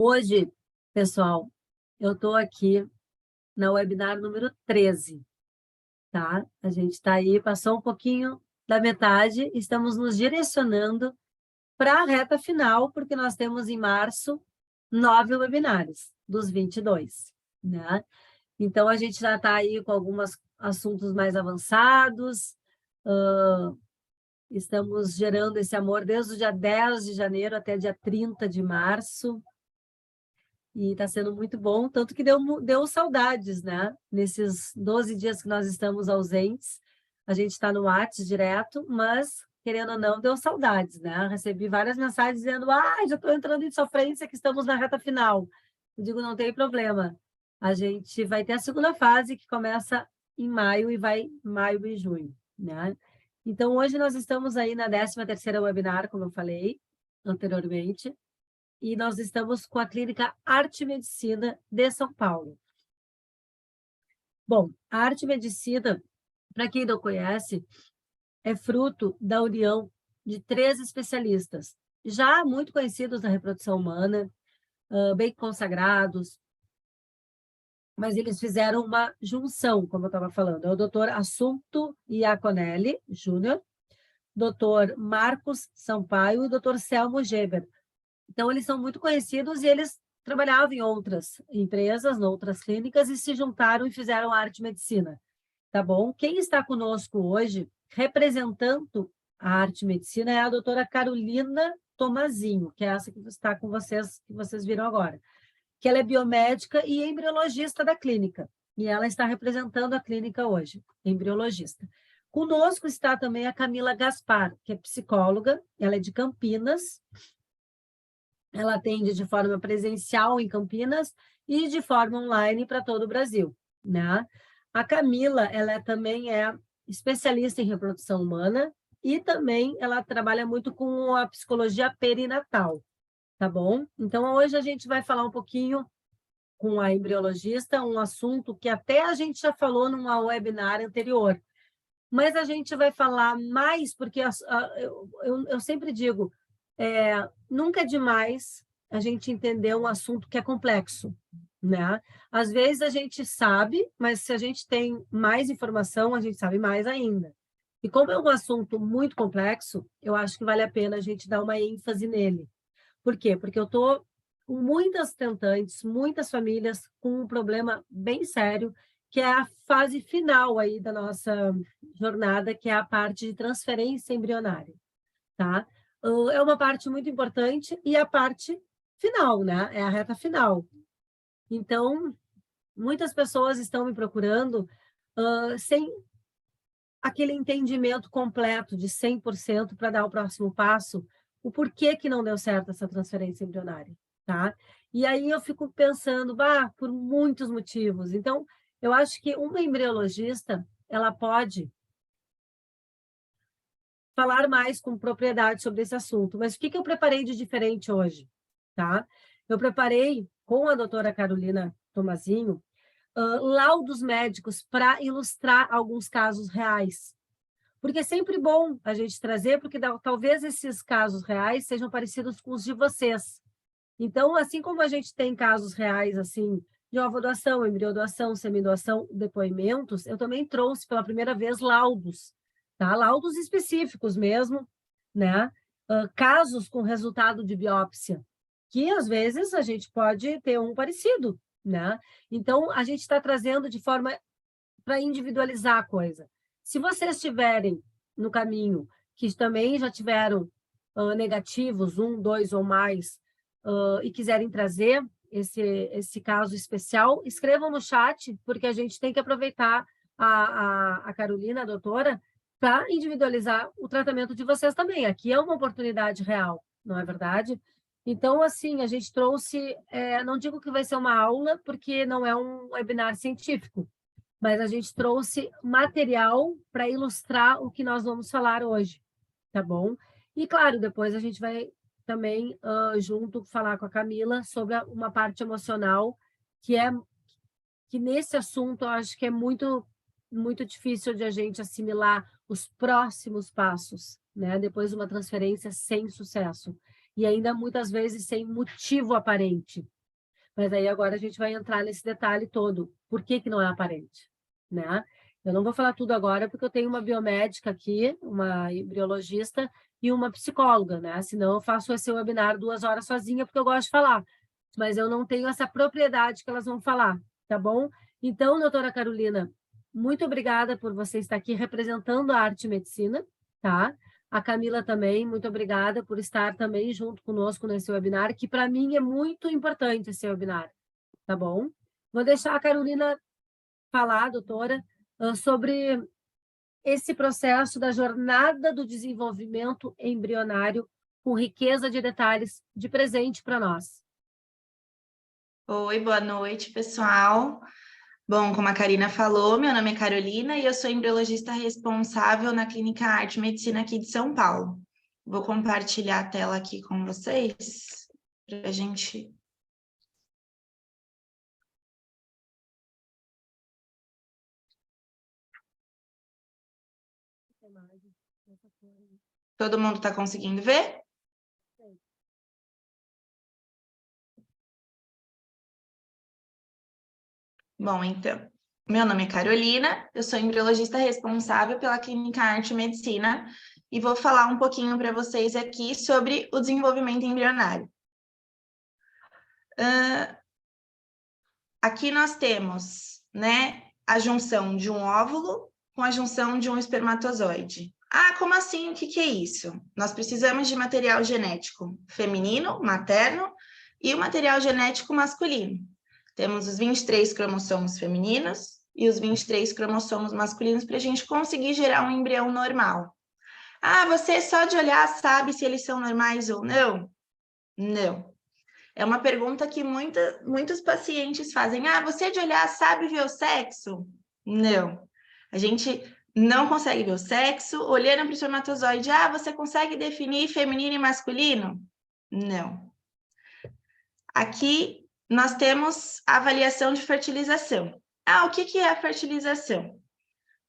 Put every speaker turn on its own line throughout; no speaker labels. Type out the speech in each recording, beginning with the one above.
Hoje, pessoal, eu estou aqui na webinar número 13, tá? A gente está aí, passou um pouquinho da metade, estamos nos direcionando para a reta final, porque nós temos em março 9 webinars dos 22, né? Então, a gente já está aí com alguns assuntos mais avançados, estamos gerando esse amor desde o dia 10 de janeiro até dia 30 de março, e está sendo muito bom, tanto que deu saudades, né? Nesses 12 dias que nós estamos ausentes, a gente está no WhatsApp direto, mas, querendo ou não, deu saudades, né? Recebi várias mensagens dizendo, já estou entrando em sofrência, que estamos na reta final. Eu digo, não tem problema. A gente vai ter a segunda fase, que começa em maio e vai maio e junho, né? Então, hoje nós estamos aí na 13ª webinar, como eu falei anteriormente, e nós estamos com a Clínica Arte Medicina de São Paulo. Bom, a Arte Medicina, para quem não conhece, é fruto da união de 3 especialistas, já muito conhecidos na reprodução humana, bem consagrados, mas eles fizeram uma junção, como eu estava falando. É o doutor Assunto Iaconelli Júnior, doutor Marcos Sampaio e o doutor Selmo Geber. Então, eles são muito conhecidos e eles trabalhavam em outras empresas, em outras clínicas, e se juntaram e fizeram arte e medicina, tá bom? Quem está conosco hoje, representando a arte e medicina, é a doutora Carolina Tomazinho, que é essa que está com vocês, que vocês viram agora, que ela é biomédica e embriologista da clínica, e ela está representando a clínica hoje, embriologista. Conosco está também a Camila Gaspar, que é psicóloga, ela é de Campinas. Ela atende de forma presencial em Campinas e de forma online para todo o Brasil, né? A Camila, ela também é especialista em reprodução humana e também ela trabalha muito com a psicologia perinatal, tá bom? Então, hoje a gente vai falar um pouquinho com a embriologista, um assunto que até a gente já falou numa webinar anterior, mas a gente vai falar mais, porque eu sempre digo, nunca é demais a gente entender um assunto que é complexo, né? Às vezes a gente sabe, mas se a gente tem mais informação, a gente sabe mais ainda. E como é um assunto muito complexo, eu acho que vale a pena a gente dar uma ênfase nele. Por quê? Porque eu estou com muitas tentantes, muitas famílias com um problema bem sério, que é a fase final aí da nossa jornada, que é a parte de transferência embrionária, tá? É uma parte muito importante e a parte final, né? É a reta final. Então, muitas pessoas estão me procurando sem aquele entendimento completo de 100% para dar o próximo passo, o porquê que não deu certo essa transferência embrionária, tá? E aí eu fico pensando, por muitos motivos. Então, eu acho que uma embriologista, ela pode falar mais com propriedade sobre esse assunto. Mas o que eu preparei de diferente hoje, tá? Eu preparei, com a doutora Carolina Tomazinho, laudos médicos para ilustrar alguns casos reais. Porque é sempre bom a gente trazer, porque talvez esses casos reais sejam parecidos com os de vocês. Então, assim como a gente tem casos reais, assim, de ovodoação, embriodoação, semidoação, depoimentos, eu também trouxe pela primeira vez laudos, tá? Laudos específicos mesmo, né? Casos com resultado de biópsia, que às vezes a gente pode ter um parecido, né? Então, a gente está trazendo de forma para individualizar a coisa. Se vocês estiverem no caminho, que também já tiveram negativos, 1, 2 ou mais, e quiserem trazer esse caso especial, escrevam no chat, porque a gente tem que aproveitar a Carolina, a doutora, para individualizar o tratamento de vocês também. Aqui é uma oportunidade real, não é verdade? Então, assim, a gente trouxe, não digo que vai ser uma aula, porque não é um webinar científico, mas a gente trouxe material para ilustrar o que nós vamos falar hoje, tá bom? E, claro, depois a gente vai também, junto, falar com a Camila sobre uma parte emocional, que nesse assunto eu acho que é muito, muito difícil de a gente assimilar os próximos passos, né? Depois de uma transferência sem sucesso. e ainda muitas vezes sem motivo aparente. Mas aí agora a gente vai entrar nesse detalhe todo. Por que que não é aparente? Né? Eu não vou falar tudo agora, porque eu tenho uma biomédica aqui, uma embriologista e uma psicóloga, né? Senão eu faço esse webinar 2 horas sozinha, porque eu gosto de falar. Mas eu não tenho essa propriedade que elas vão falar, tá bom? Então, doutora Carolina, muito obrigada por você estar aqui representando a arte e medicina, tá? A Camila também, muito obrigada por estar também junto conosco nesse webinar, que para mim é muito importante esse webinar, tá bom? Vou deixar a Carolina falar, doutora, sobre esse processo da jornada do desenvolvimento embrionário com riqueza de detalhes de presente para nós.
Oi, boa noite, pessoal. Bom, como a Karina falou, meu nome é Carolina e eu sou embriologista responsável na Clínica Arte e Medicina aqui de São Paulo. Vou compartilhar a tela aqui com vocês para a gente... Todo mundo está conseguindo ver? Bom, então, meu nome é Carolina, eu sou embriologista responsável pela Clínica Arte e Medicina e vou falar um pouquinho para vocês aqui sobre o desenvolvimento embrionário. Aqui nós temos, né, a junção de um óvulo com a junção de um espermatozoide. Ah, como assim? O que é isso? Nós precisamos de material genético feminino, materno, e o material genético masculino. Temos os 23 cromossomos femininos e os 23 cromossomos masculinos para a gente conseguir gerar um embrião normal. Ah, você só de olhar sabe se eles são normais ou não? Não. É uma pergunta que muitos pacientes fazem. Ah, você de olhar sabe ver o sexo? Não. A gente não consegue ver o sexo. Olhando para o espermatozoide, ah, você consegue definir feminino e masculino? Não. Aqui nós temos a avaliação de fertilização. Ah, o que é a fertilização?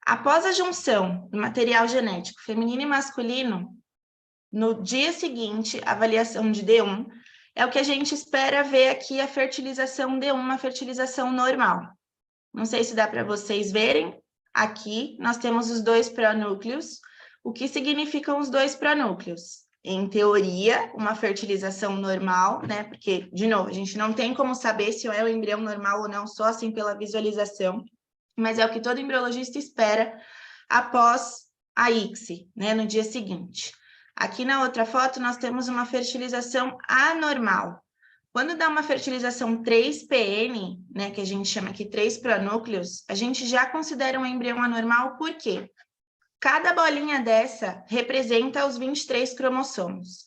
Após a junção do material genético feminino e masculino, no dia seguinte, a avaliação de D1, é o que a gente espera ver aqui, a fertilização D1, uma fertilização normal. Não sei se dá para vocês verem. Aqui nós temos os 2 pronúcleos. O que significam os 2 pronúcleos? Em teoria, uma fertilização normal, né? Porque, de novo, a gente não tem como saber se é o embrião normal ou não, só assim pela visualização. Mas é o que todo embriologista espera após a ICSI, né? No dia seguinte. Aqui na outra foto, nós temos uma fertilização anormal. Quando dá uma fertilização 3PN, né, que a gente chama aqui 3 pronúcleos, a gente já considera um embrião anormal, por quê? Cada bolinha dessa representa os 23 cromossomos.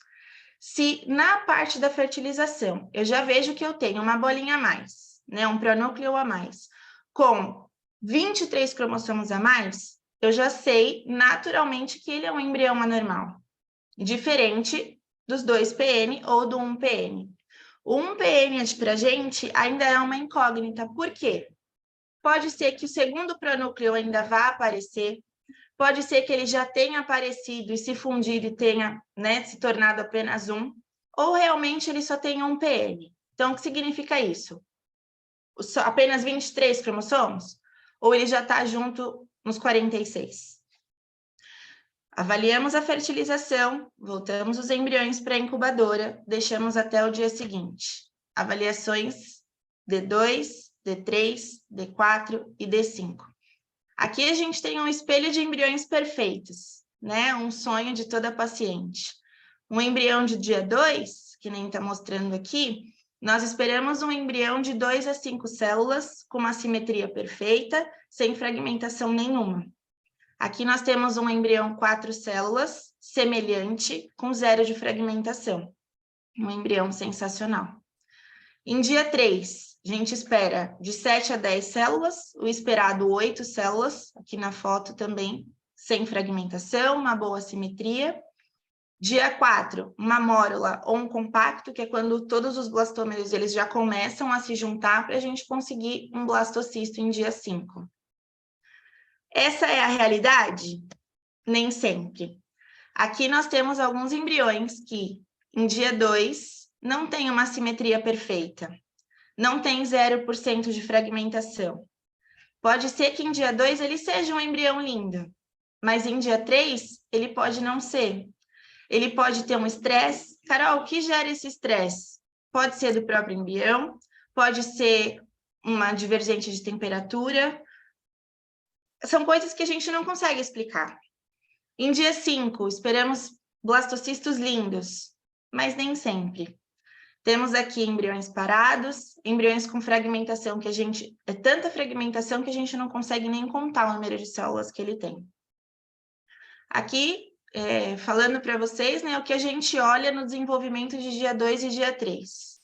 Se na parte da fertilização eu já vejo que eu tenho uma bolinha a mais, né, um pronúcleo a mais, com 23 cromossomos a mais, eu já sei naturalmente que ele é um embrião anormal. Diferente dos 2PN ou do 1PN. O 1PN para a gente ainda é uma incógnita. Por quê? Pode ser que o segundo pronúcleo ainda vá aparecer, pode ser que ele já tenha aparecido e se fundido e tenha, né, se tornado apenas um, ou realmente ele só tem um PN. Então, o que significa isso? Apenas 23 cromossomos? Ou ele já está junto nos 46? Avaliamos a fertilização, voltamos os embriões para a incubadora, deixamos até o dia seguinte. Avaliações D2, D3, D4 e D5. Aqui a gente tem um espelho de embriões perfeitos, né? Um sonho de toda paciente. Um embrião de dia 2, que nem está mostrando aqui, nós esperamos um embrião de 2 a 5 células, com uma simetria perfeita, sem fragmentação nenhuma. Aqui nós temos um embrião 4 células, semelhante, com 0 de fragmentação. Um embrião sensacional. Em dia 3, a gente espera de 7 a 10 células, o esperado 8 células, aqui na foto também, sem fragmentação, uma boa simetria. Dia 4, uma mórula ou um compacto, que é quando todos os blastômeros eles já começam a se juntar para a gente conseguir um blastocisto em dia 5. Essa é a realidade? Nem sempre. Aqui nós temos alguns embriões que em dia 2, não tem uma simetria perfeita. Não tem 0% de fragmentação. Pode ser que em dia 2 ele seja um embrião lindo, mas em dia 3 ele pode não ser. Ele pode ter um estresse. Carol, o que gera esse estresse? Pode ser do próprio embrião, pode ser uma divergente de temperatura. São coisas que a gente não consegue explicar. Em dia 5, esperamos blastocistos lindos, mas nem sempre. Temos aqui embriões parados, embriões com fragmentação que a gente... É tanta fragmentação que a gente não consegue nem contar o número de células que ele tem. Aqui, falando para vocês, né, o que a gente olha no desenvolvimento de dia 2 e dia 3.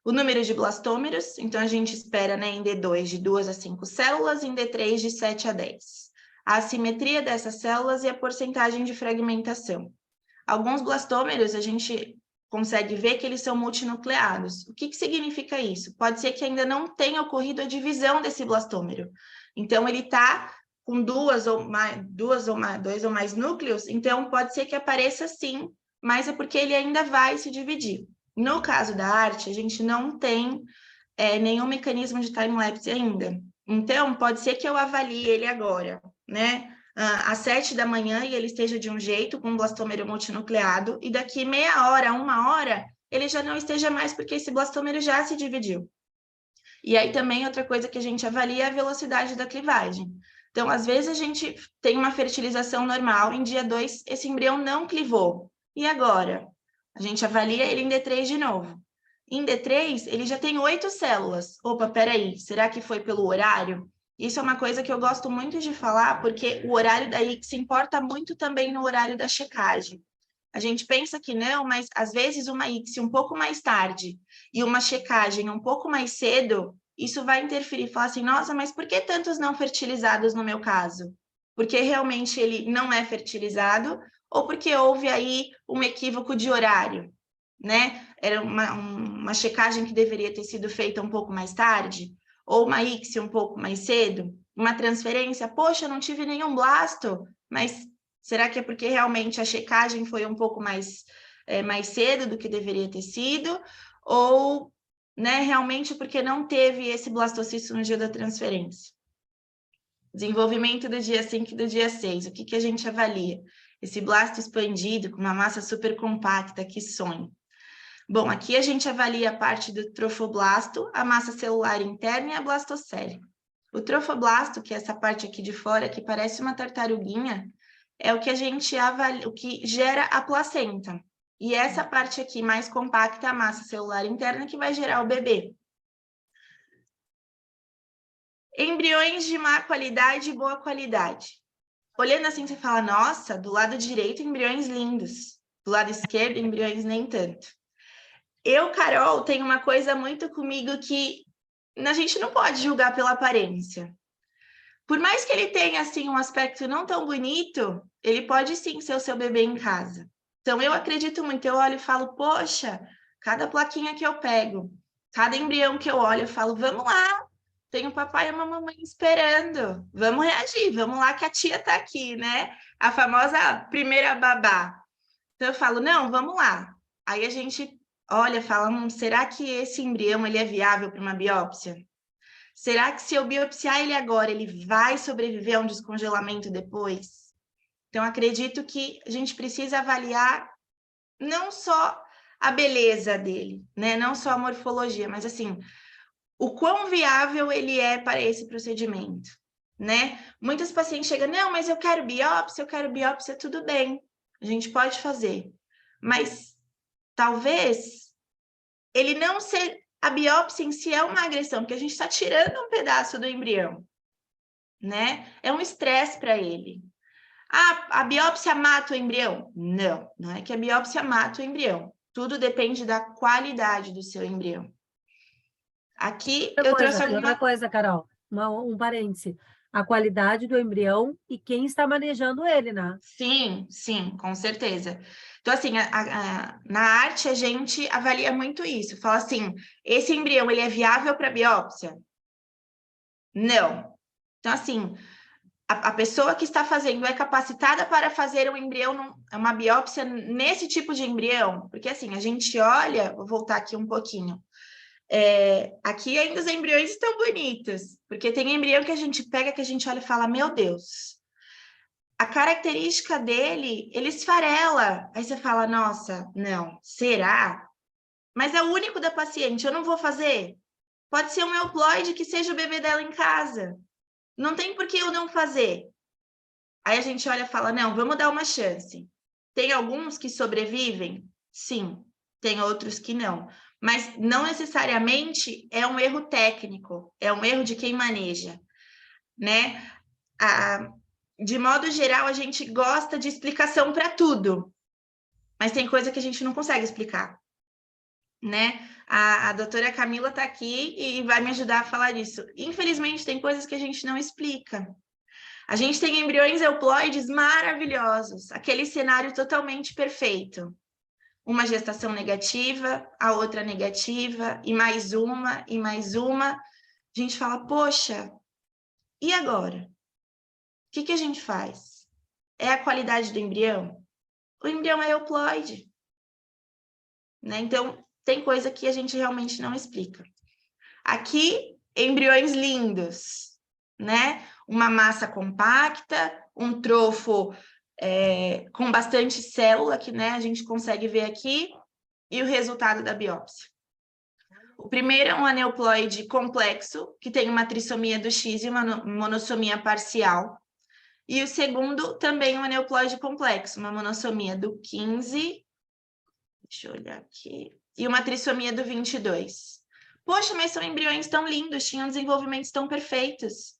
O número de blastômeros, então a gente espera, né, em D2 de 2 a 5 células, em D3 de 7 a 10. A assimetria dessas células e a porcentagem de fragmentação. Alguns blastômeros a gente consegue ver que eles são multinucleados. O que significa isso? Pode ser que ainda não tenha ocorrido a divisão desse blastômero. Então, ele está com dois ou mais núcleos, então pode ser que apareça sim, mas é porque ele ainda vai se dividir. No caso da arte, a gente não tem nenhum mecanismo de time-lapse ainda. Então, pode ser que eu avalie ele agora, né? Às 7 da manhã e ele esteja de um jeito, com um blastômero multinucleado, e daqui meia hora, 1 hora, ele já não esteja mais, porque esse blastômero já se dividiu. E aí também outra coisa que a gente avalia é a velocidade da clivagem. Então, às vezes a gente tem uma fertilização normal, em dia 2 esse embrião não clivou. E agora? A gente avalia ele em D3 de novo. Em D3, ele já tem 8 células. Opa, peraí, será que foi pelo horário? Isso é uma coisa que eu gosto muito de falar, porque o horário da ICSI importa muito também no horário da checagem. A gente pensa que não, mas às vezes uma ICSI um pouco mais tarde e uma checagem um pouco mais cedo, isso vai interferir. Falar assim, nossa, mas por que tantos não fertilizados no meu caso? Porque realmente ele não é fertilizado ou porque houve aí um equívoco de horário, né? Era uma checagem que deveria ter sido feita um pouco mais tarde, ou uma ICSI um pouco mais cedo, uma transferência, poxa, não tive nenhum blasto, mas será que é porque realmente a checagem foi um pouco mais cedo do que deveria ter sido? Ou, né, realmente porque não teve esse blastocisto no dia da transferência? Desenvolvimento do dia 5 e do dia 6, o que a gente avalia? Esse blasto expandido, com uma massa super compacta, que sonho. Bom, aqui a gente avalia a parte do trofoblasto, a massa celular interna e a blastocele. O trofoblasto, que é essa parte aqui de fora, que parece uma tartaruguinha, é o que a gente avalia, o que gera a placenta. E essa parte aqui mais compacta é a massa celular interna que vai gerar o bebê. Embriões de má qualidade e boa qualidade. Olhando assim, você fala, nossa, do lado direito, embriões lindos. Do lado esquerdo, embriões nem tanto. Eu, Carol, tenho uma coisa muito comigo que a gente não pode julgar pela aparência. Por mais que ele tenha, assim, um aspecto não tão bonito, ele pode, sim, ser o seu bebê em casa. Então, eu acredito muito. Eu olho e falo, poxa, cada plaquinha que eu pego, cada embrião que eu olho, eu falo, vamos lá, tem o papai e a mamãe esperando. Vamos reagir, vamos lá que a tia tá aqui, né? A famosa primeira babá. Então, eu falo, não, vamos lá. Aí a gente olha, fala, será que esse embrião ele é viável para uma biópsia? Será que se eu biopsiar ele agora, ele vai sobreviver a um descongelamento depois? Então, acredito que a gente precisa avaliar não só a beleza dele, né? Não só a morfologia, mas assim, o quão viável ele é para esse procedimento, né? Muitos pacientes chegam, não, mas eu quero biópsia, tudo bem, a gente pode fazer. Mas talvez ele não ser... A biópsia em si é uma agressão, porque a gente está tirando um pedaço do embrião, né? É um estresse para ele. Ah, a biópsia mata o embrião? Não, não é que a biópsia mata o embrião. Tudo depende da qualidade do seu embrião. Aqui eu trouxe alguma...
Outra coisa, Carol, um parêntese. A qualidade do embrião e quem está manejando ele, né?
Sim, sim, com certeza. Então, assim, na arte a gente avalia muito isso. Fala assim, esse embrião, ele é viável para biópsia? Não. Então, assim, a pessoa que está fazendo é capacitada para fazer um embrião, uma biópsia nesse tipo de embrião? Porque assim, a gente olha, vou voltar aqui um pouquinho. Aqui ainda os embriões estão bonitos, porque tem embrião que a gente pega, que a gente olha e fala, meu Deus, a característica dele, ele esfarela. Aí você fala, nossa, não, será? Mas é o único da paciente, eu não vou fazer. Pode ser um euploide que seja o bebê dela em casa. Não tem por que eu não fazer. Aí a gente olha e fala, não, vamos dar uma chance. Tem alguns que sobrevivem? Sim. Tem outros que não. Mas não necessariamente é um erro técnico, é um erro de quem maneja, né? De modo geral, a gente gosta de explicação para tudo, mas tem coisa que a gente não consegue explicar, né? A doutora Camila está aqui e vai me ajudar a falar disso. Infelizmente, tem coisas que a gente não explica. A gente tem embriões euploides maravilhosos, aquele cenário totalmente perfeito. Uma gestação negativa, a outra negativa, e mais uma, e mais uma. A gente fala, poxa, e agora? O que a gente faz? É a qualidade do embrião? O embrião é euploide, né? Então, tem coisa que a gente realmente não explica. Aqui, embriões lindos, né? Uma massa compacta, um trofo com bastante célula, que né, a gente consegue ver aqui, e o resultado da biópsia. O primeiro é um aneuploide complexo, que tem uma trissomia do X e uma monossomia parcial. E o segundo também um aneuploide complexo, uma monossomia do 15, deixa eu olhar aqui, e uma trissomia do 22. Poxa, mas são embriões tão lindos, tinham desenvolvimentos tão perfeitos.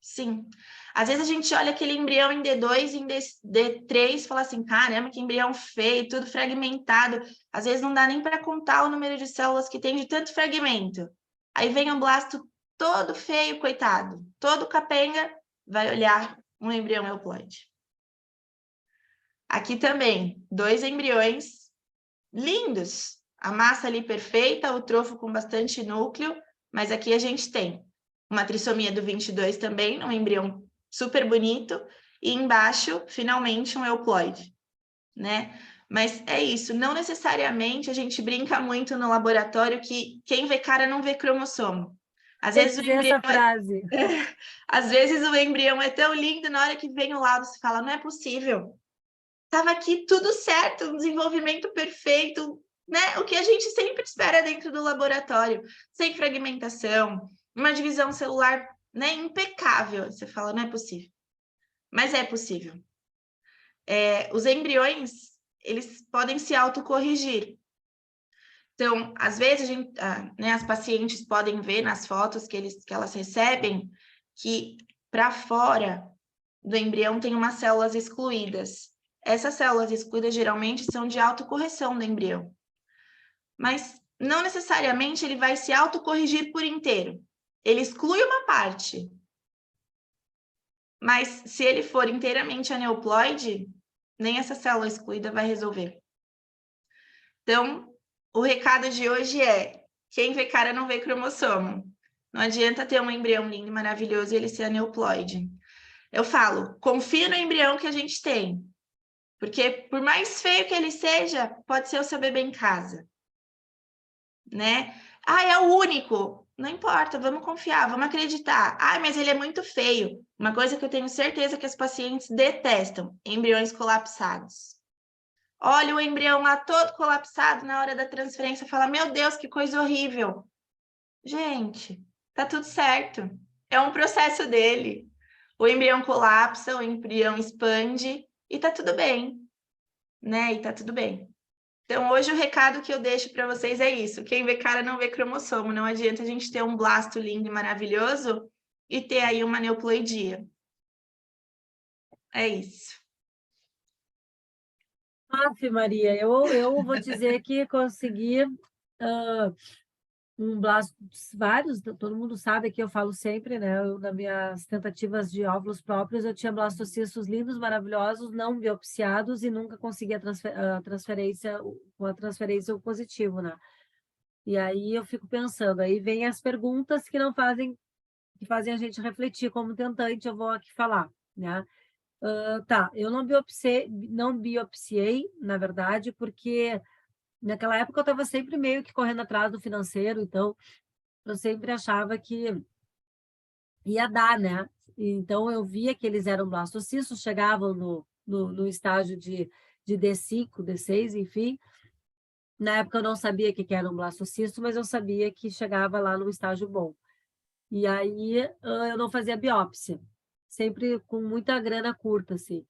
Sim. Às vezes a gente olha aquele embrião em D2 e em D3 e fala assim, caramba, que embrião feio, tudo fragmentado. Às vezes não dá nem para contar o número de células que tem de tanto fragmento. Aí vem um blasto todo feio, coitado. Todo capenga vai olhar um embrião euploide. Aqui também, 2 embriões lindos. A massa ali perfeita, o trofo com bastante núcleo, mas aqui a gente tem uma trissomia do 22 também, um embrião super bonito, e embaixo, finalmente, um euploide, né? Mas é isso, não necessariamente a gente brinca muito no laboratório que quem vê cara não vê cromossomo. Às vezes,
essa frase.
Às vezes o embrião é tão lindo, na hora que vem o laudo, você fala, não é possível. Estava aqui tudo certo, um desenvolvimento perfeito, né? O que a gente sempre espera dentro do laboratório, sem fragmentação, uma divisão celular, né, impecável. Você fala, não é possível. Mas é possível. Os embriões, eles podem se autocorrigir. Então, às vezes, né, as pacientes podem ver nas fotos que elas recebem que para fora do embrião tem umas células excluídas. Essas células excluídas geralmente são de autocorreção do embrião. Mas não necessariamente ele vai se autocorrigir por inteiro. Ele exclui uma parte. Mas se ele for inteiramente aneuploide, nem essa célula excluída vai resolver. Então, o recado de hoje é: quem vê cara não vê cromossomo. Não adianta ter um embrião lindo e maravilhoso e ele ser aneuploide. Eu falo, confia no embrião que a gente tem. Porque por mais feio que ele seja, pode ser o seu bebê em casa. Né? Ah, é o único. Não importa, vamos confiar, vamos acreditar. Ah, mas ele é muito feio. Uma coisa que eu tenho certeza que as pacientes detestam: embriões colapsados. Olha o embrião lá todo colapsado na hora da transferência, fala, meu Deus, que coisa horrível. Gente, tá tudo certo. É um processo dele. O embrião colapsa, o embrião expande e tá tudo bem, né? E tá tudo bem. Então, hoje o recado que eu deixo para vocês é isso. Quem vê cara não vê cromossomo. Não adianta a gente ter um blasto lindo e maravilhoso e ter aí uma aneuploidia. É isso.
Aff, Maria, eu vou dizer que consegui um blasto, vários, todo mundo sabe que eu falo sempre, né? Nas minhas tentativas de óvulos próprios, eu tinha blastocistos lindos, maravilhosos, não biopsiados e nunca consegui a transferência, com a transferência o positivo, né? E aí eu fico pensando, aí vem as perguntas que não fazem, que fazem a gente refletir como tentante, eu vou aqui falar. né? Tá, eu não biopsiei, na verdade, porque naquela época eu estava sempre meio que correndo atrás do financeiro, então eu sempre achava que ia dar, né? Então eu via que eles eram blastocistos, chegavam no estágio de D5, D6, enfim. Na época eu não sabia o que era um blastocisto, mas eu sabia que chegava lá num estágio bom. E aí eu não fazia biópsia, sempre com muita grana curta, assim.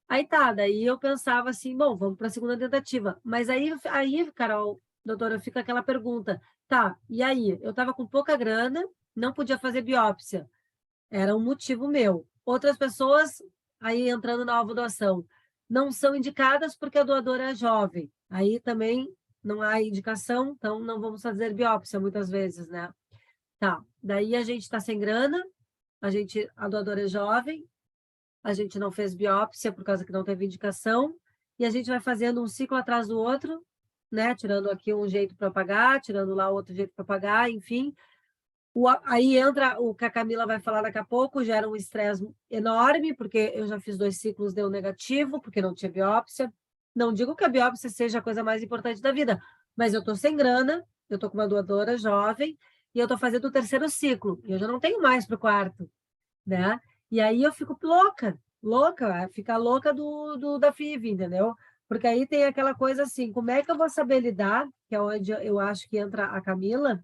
Aí tá, daí eu pensava assim, bom, vamos para a segunda tentativa. Mas aí, Carol, doutora, fica aquela pergunta, tá, e aí? Eu estava com pouca grana, não podia fazer biópsia, era um motivo meu. Outras pessoas, aí entrando na alvo doação, não são indicadas porque a doadora é jovem. Aí também não há indicação, então não vamos fazer biópsia muitas vezes, né? Tá, daí a gente está sem grana, a doadora é jovem, a gente não fez biópsia por causa que não teve indicação, e a gente vai fazendo um ciclo atrás do outro, né? Tirando aqui um jeito para pagar, tirando lá outro jeito para pagar, enfim. Aí entra o que a Camila vai falar daqui a pouco, gera um estresse enorme, porque eu já fiz 2 ciclos, deu negativo, porque não tinha biópsia. Não digo que a biópsia seja a coisa mais importante da vida, mas eu estou sem grana, eu estou com uma doadora jovem, e eu estou fazendo o 3º ciclo, e eu já não tenho mais para o 4º, né? E aí eu fico louca, fica louca da FIV, entendeu? Porque aí tem aquela coisa assim, como é que eu vou saber lidar, que é onde eu acho que entra a Camila,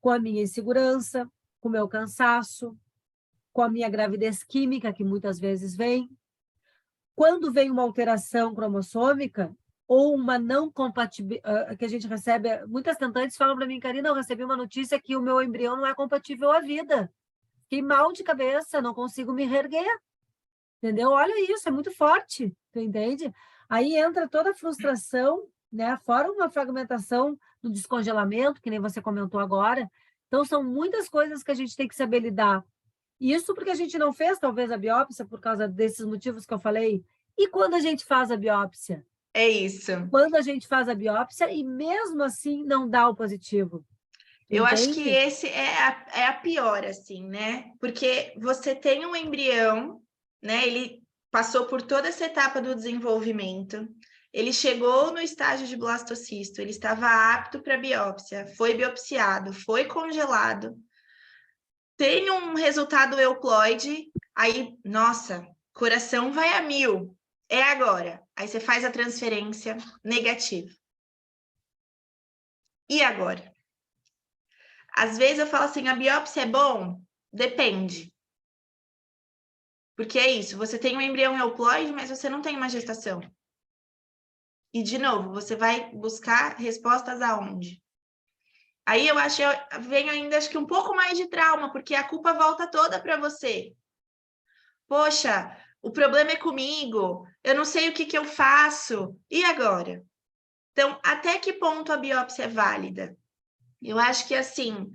com a minha insegurança, com o meu cansaço, com a minha gravidez química, que muitas vezes vem. Quando vem uma alteração cromossômica ou uma não compatibilidade, que a gente recebe, muitas tentantes falam para mim, Karina, eu recebi uma notícia que o meu embrião não é compatível à vida. Fiquei mal de cabeça, não consigo me reerguer. Entendeu? Olha isso, é muito forte, tu entende? Aí entra toda a frustração, né? Fora uma fragmentação do descongelamento, que nem você comentou agora. Então, são muitas coisas que a gente tem que saber lidar. Isso porque a gente não fez, talvez, a biópsia por causa desses motivos que eu falei. E quando a gente faz a biópsia?
É isso.
Quando a gente faz a biópsia e mesmo assim não dá o positivo.
Eu acho que
Entende?
esse é a pior, assim, né? Porque você tem um embrião, né? Ele passou por toda essa etapa do desenvolvimento, ele chegou no estágio de blastocisto, ele estava apto para biópsia, foi biopsiado, foi congelado, tem um resultado euploide, aí, nossa, coração vai a 1000, é agora. Aí você faz a transferência negativa. E agora? Às vezes eu falo assim, a biópsia é bom? Depende. Porque é isso, você tem um embrião euploide, mas você não tem uma gestação. E, de novo, você vai buscar respostas aonde? Aí eu acho, vem ainda, acho que um pouco mais de trauma, porque a culpa volta toda para você. Poxa, o problema é comigo, eu não sei o que eu faço. E agora? Então, até que ponto a biópsia é válida? Eu acho que, assim,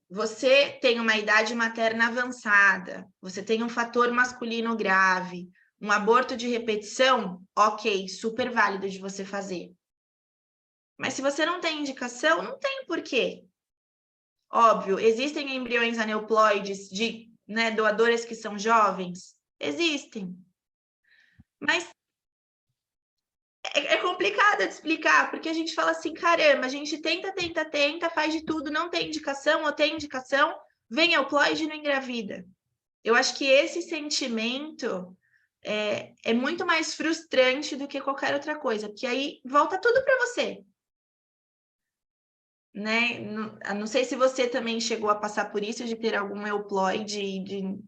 você tem uma idade materna avançada, você tem um fator masculino grave, um aborto de repetição, ok, super válido de você fazer. Mas se você não tem indicação, não tem porquê. Óbvio, existem embriões aneuploides de, né, doadoras que são jovens? Existem. Mas é complicado de explicar, porque a gente fala assim, caramba, a gente tenta, faz de tudo, não tem indicação, ou tem indicação, vem euploide e não engravida. Eu acho que esse sentimento é muito mais frustrante do que qualquer outra coisa, porque aí volta tudo para você. Né? Não sei se você também chegou a passar por isso, de ter algum euploide e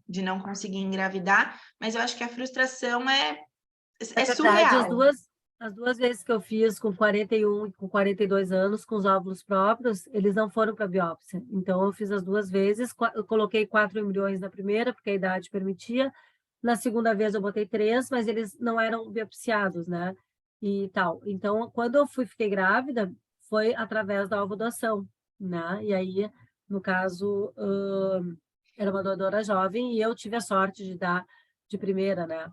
de não conseguir engravidar, mas eu acho que a frustração é
Verdade,
surreal.
as duas vezes que eu fiz com 41 e com 42 anos, com os óvulos próprios, eles não foram para biópsia. Então, eu fiz as 2 vezes, eu coloquei 4 embriões na primeira, porque a idade permitia. Na segunda vez, eu botei 3, mas eles não eram biopsiados, né? E tal. Então, quando eu fiquei grávida, foi através da ovodoação, né? E aí, no caso, era uma doadora jovem e eu tive a sorte de dar de primeira, né?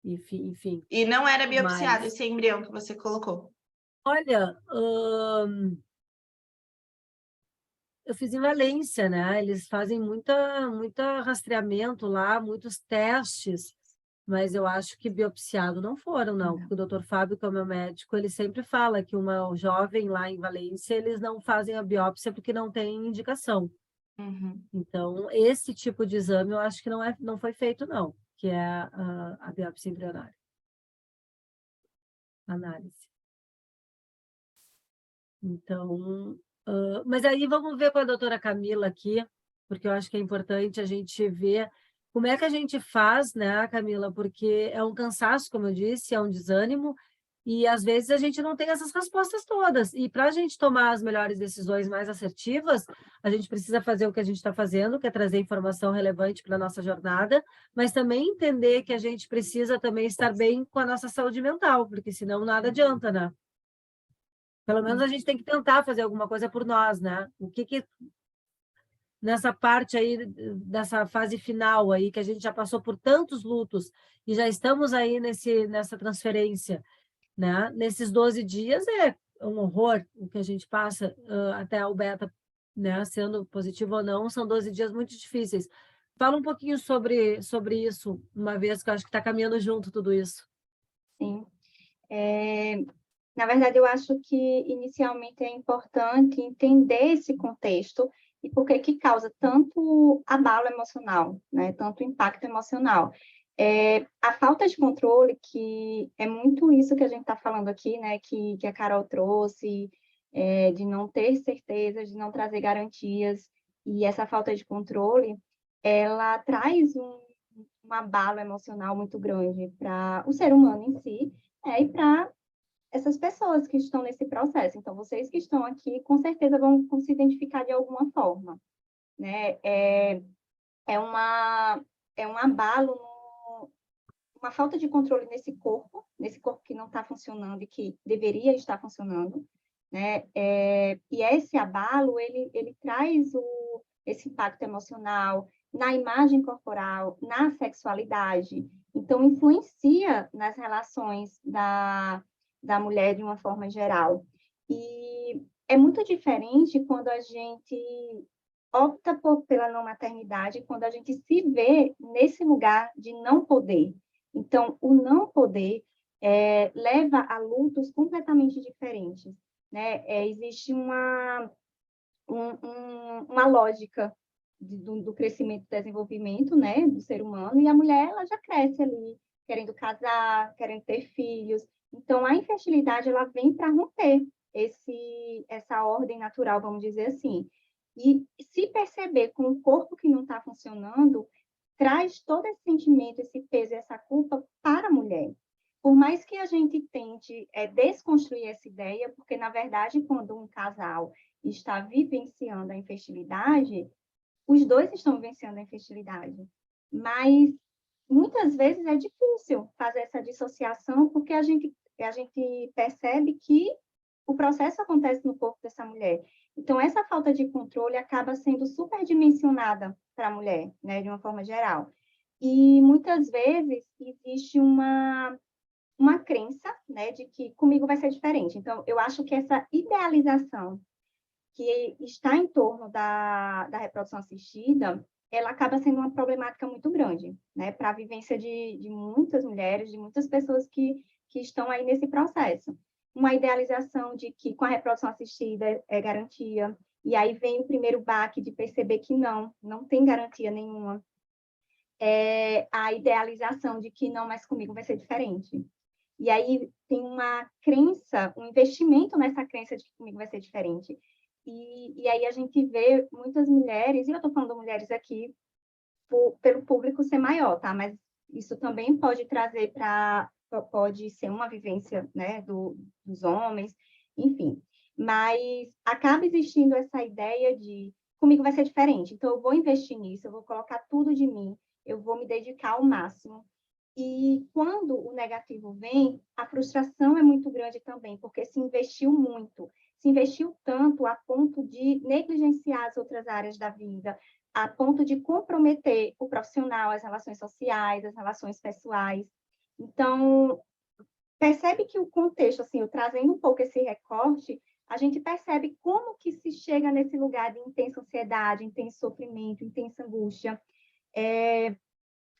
Enfim.
E não era biopsiado
Mas,
esse embrião que você colocou.
olha, eu fiz em Valência, né? Eles fazem muita rastreamento lá, muitos testes, mas eu acho que biopsiado não foram, não. Porque o doutor Fábio, que é o meu médico, ele sempre fala que uma jovem lá em Valência, eles não fazem a biópsia porque não tem indicação.
Uhum.
Então, esse tipo de exame eu acho que não foi feito, não, que é a biópsia embrionária, análise. Então, mas aí vamos ver com a doutora Camila aqui, porque eu acho que é importante a gente ver como é que a gente faz, né, Camila? Porque é um cansaço, como eu disse, é um desânimo, e às vezes a gente não tem essas respostas todas. E para a gente tomar as melhores decisões mais assertivas, a gente precisa fazer o que a gente está fazendo, que é trazer informação relevante para a nossa jornada, mas também entender que a gente precisa também estar bem com a nossa saúde mental, porque senão nada adianta, né? Pelo menos a gente tem que tentar fazer alguma coisa por nós, né? O que nessa parte aí, dessa fase final aí, que a gente já passou por tantos lutos e já estamos aí nessa transferência, né? Nesses 12 dias é um horror o que a gente passa até o beta, né? Sendo positivo ou não, são 12 dias muito difíceis. Fala um pouquinho sobre isso, uma vez que eu acho que está caminhando junto tudo isso.
Sim. Na verdade, eu acho que inicialmente é importante entender esse contexto e por que que causa tanto abalo emocional, né? Tanto impacto emocional. A falta de controle, que é muito isso que a gente está falando aqui, né? Que a Carol trouxe, de não ter certeza, de não trazer garantias, e essa falta de controle, ela traz um abalo emocional muito grande para o ser humano em si, e para essas pessoas que estão nesse processo. Então, vocês que estão aqui, com certeza vão se identificar de alguma forma, né? É um abalo, uma falta de controle nesse corpo que não está funcionando e que deveria estar funcionando, né? E esse abalo, ele traz esse impacto emocional na imagem corporal, na sexualidade. Então, influencia nas relações da mulher de uma forma geral. E é muito diferente quando a gente opta pela não maternidade, quando a gente se vê nesse lugar de não poder. Então, o não poder leva a lutos completamente diferentes, né? Existe uma lógica do crescimento e desenvolvimento, né, do ser humano, e a mulher, ela já cresce ali, querendo casar, querendo ter filhos. Então, a infertilidade, ela vem para romper essa ordem natural, vamos dizer assim. E se perceber com um corpo que não está funcionando, traz todo esse sentimento, esse peso, essa culpa para a mulher. Por mais que a gente tente desconstruir essa ideia, porque, na verdade, quando um casal está vivenciando a infertilidade, os dois estão vivenciando a infertilidade. Mas, muitas vezes, é difícil fazer essa dissociação, porque a gente percebe que o processo acontece no corpo dessa mulher. Então, essa falta de controle acaba sendo superdimensionada para a mulher, né, de uma forma geral. E, muitas vezes, existe uma crença, né, de que comigo vai ser diferente. Então, eu acho que essa idealização que está em torno da reprodução assistida, ela acaba sendo uma problemática muito grande, né, para a vivência de muitas mulheres, de muitas pessoas que estão aí nesse processo. Uma idealização de que com a reprodução assistida é garantia, e aí vem o primeiro baque de perceber que não tem garantia nenhuma. A idealização de que não, mas comigo vai ser diferente. E aí tem uma crença, um investimento nessa crença de que comigo vai ser diferente. E aí a gente vê muitas mulheres, e eu estou falando mulheres aqui pelo público ser maior, tá? Mas isso também pode trazer pode ser uma vivência, né, dos homens, enfim. Mas acaba existindo essa ideia de comigo vai ser diferente, então eu vou investir nisso, eu vou colocar tudo de mim, eu vou me dedicar ao máximo. E quando o negativo vem, a frustração é muito grande também, porque se investiu tanto a ponto de negligenciar as outras áreas da vida, a ponto de comprometer o profissional, as relações sociais, as relações pessoais. Então, percebe que o contexto, assim, eu trazendo um pouco esse recorte, a gente percebe como que se chega nesse lugar de intensa ansiedade, intenso sofrimento, intensa angústia.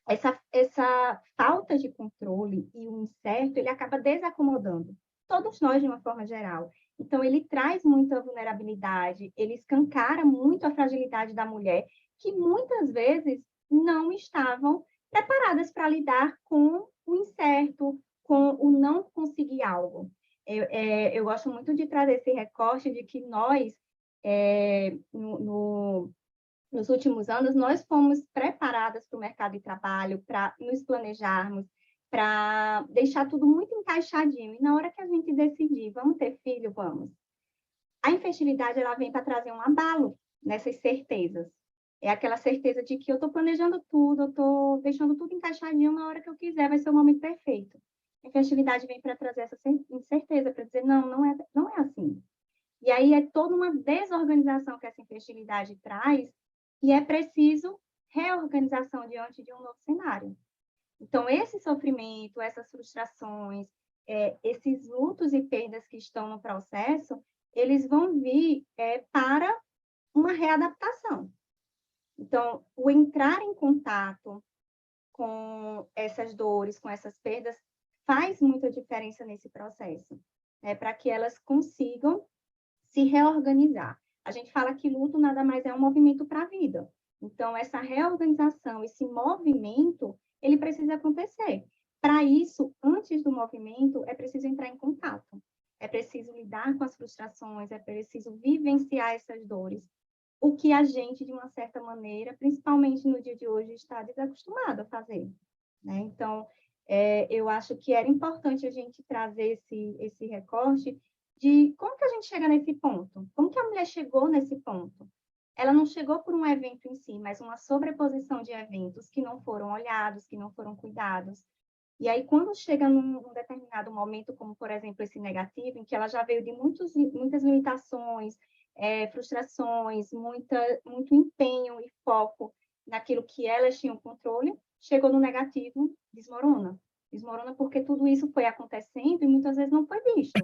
Essa falta de controle e o incerto, ele acaba desacomodando todos nós de uma forma geral. Então, ele traz muita vulnerabilidade, ele escancara muito a fragilidade da mulher, que muitas vezes não estavam preparadas para lidar com o incerto, com o não conseguir algo. Eu gosto muito de trazer esse recorte de que nós, nos últimos anos, nós fomos preparadas para o mercado de trabalho, para nos planejarmos, para deixar tudo muito encaixadinho. E na hora que a gente decidir, vamos ter filho, vamos. A infertilidade, ela vem para trazer um abalo nessas certezas. É aquela certeza de que eu estou planejando tudo, eu estou deixando tudo encaixadinho na hora que eu quiser, vai ser o momento perfeito. A infertilidade vem para trazer essa incerteza, para dizer, não é assim. E aí é toda uma desorganização que essa infertilidade traz, e é preciso reorganização diante de um novo cenário. Então, esse sofrimento, essas frustrações, esses lutos e perdas que estão no processo, eles vão vir para uma readaptação. Então, o entrar em contato com essas dores, com essas perdas, faz muita diferença nesse processo, né? Para que elas consigam se reorganizar. A gente fala que luto nada mais é um movimento para a vida. Então, essa reorganização, esse movimento, ele precisa acontecer. Para isso, antes do movimento, é preciso entrar em contato. É preciso lidar com as frustrações, é preciso vivenciar essas dores. O que a gente, de uma certa maneira, principalmente no dia de hoje, está desacostumado a fazer, né? Então, eu acho que era importante a gente trazer esse recorte de como que a gente chega nesse ponto, como que a mulher chegou nesse ponto. Ela não chegou por um evento em si, mas uma sobreposição de eventos que não foram olhados, que não foram cuidados. E aí, quando chega num determinado momento, como, por exemplo, esse negativo, em que ela já veio de muitas limitações, frustrações, muito empenho e foco naquilo que elas tinham controle, chegou no negativo, desmorona. Desmorona porque tudo isso foi acontecendo e muitas vezes não foi visto.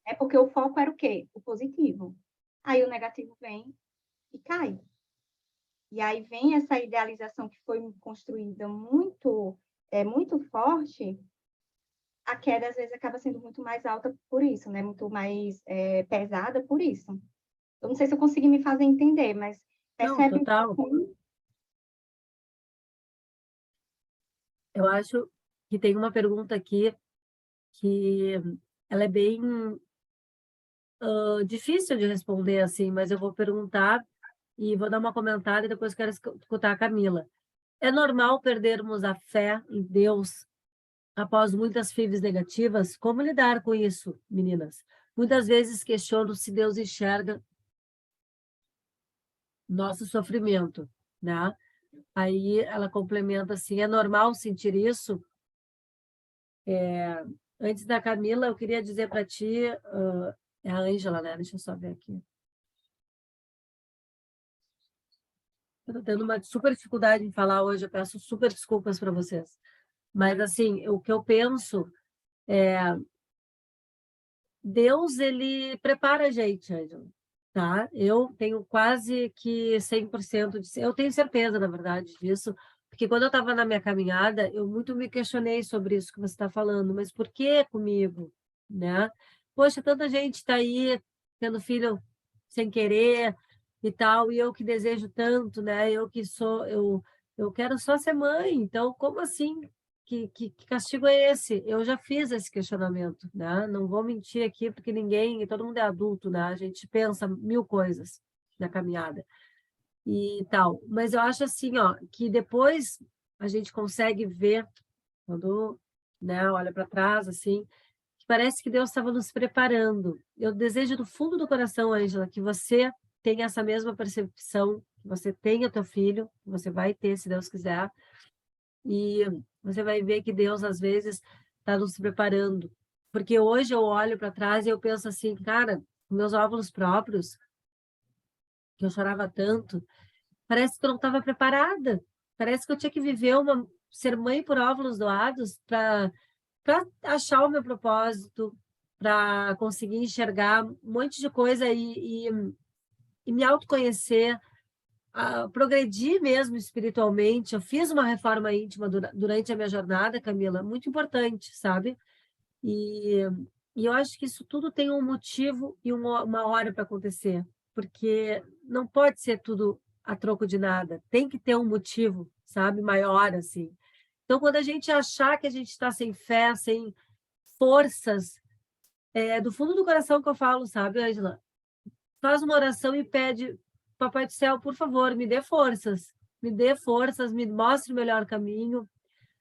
É porque o foco era o quê? O positivo. Aí o negativo vem e cai. E aí vem essa idealização que foi construída muito forte, a queda às vezes acaba sendo muito mais alta por isso, né? Muito mais pesada por isso. Eu não sei se eu consegui me fazer entender, mas percebe
Não, total.
como...
Eu acho que tem uma pergunta aqui que ela é bem difícil de responder assim, mas eu vou perguntar e vou dar uma comentada e depois quero escutar a Camila. É normal perdermos a fé em Deus após muitas FIVs negativas? Como lidar com isso, meninas? Muitas vezes questiono se Deus enxerga nosso sofrimento, né? Aí ela complementa assim, é normal sentir isso? Antes da Camila, eu queria dizer para ti, é a Ângela, né? Deixa eu só ver aqui. Eu estou tendo uma super dificuldade em falar hoje, eu peço super desculpas para vocês. Mas, assim, o que eu penso é... Deus, ele prepara a gente, Ângela, tá? Eu tenho quase que 100% de... Eu tenho certeza, na verdade, disso, porque quando eu estava na minha caminhada, eu muito me questionei sobre isso que você está falando, mas por que comigo, né? Poxa, tanta gente está aí tendo filho sem querer e tal, e eu que desejo tanto, né? Eu que sou... Eu quero só ser mãe, então como assim? Que castigo é esse? Eu já fiz esse questionamento, né? Não vou mentir aqui, porque todo mundo é adulto, né? A gente pensa mil coisas na caminhada e tal. Mas eu acho assim, ó, que depois a gente consegue ver, quando, né, olha para trás, assim, que parece que Deus estava nos preparando. Eu desejo do fundo do coração, Ângela, que você tenha essa mesma percepção, que você tenha teu filho, que você vai ter, se Deus quiser, e você vai ver que Deus, às vezes, está nos preparando. Porque hoje eu olho para trás e eu penso assim, cara, meus óvulos próprios, que eu chorava tanto, parece que eu não estava preparada. Parece que eu tinha que ser mãe por óvulos doados para achar o meu propósito, para conseguir enxergar um monte de coisa e me autoconhecer, progredir mesmo espiritualmente. Eu fiz uma reforma íntima durante a minha jornada, Camila, muito importante, sabe? E eu acho que isso tudo tem um motivo e uma hora para acontecer, porque não pode ser tudo a troco de nada, tem que ter um motivo, sabe, maior, assim. Então, quando a gente achar que a gente está sem fé, sem forças, é do fundo do coração que eu falo, sabe, Ângela? Faz uma oração e pede, Papai do Céu, por favor, me dê forças, me mostre o melhor caminho,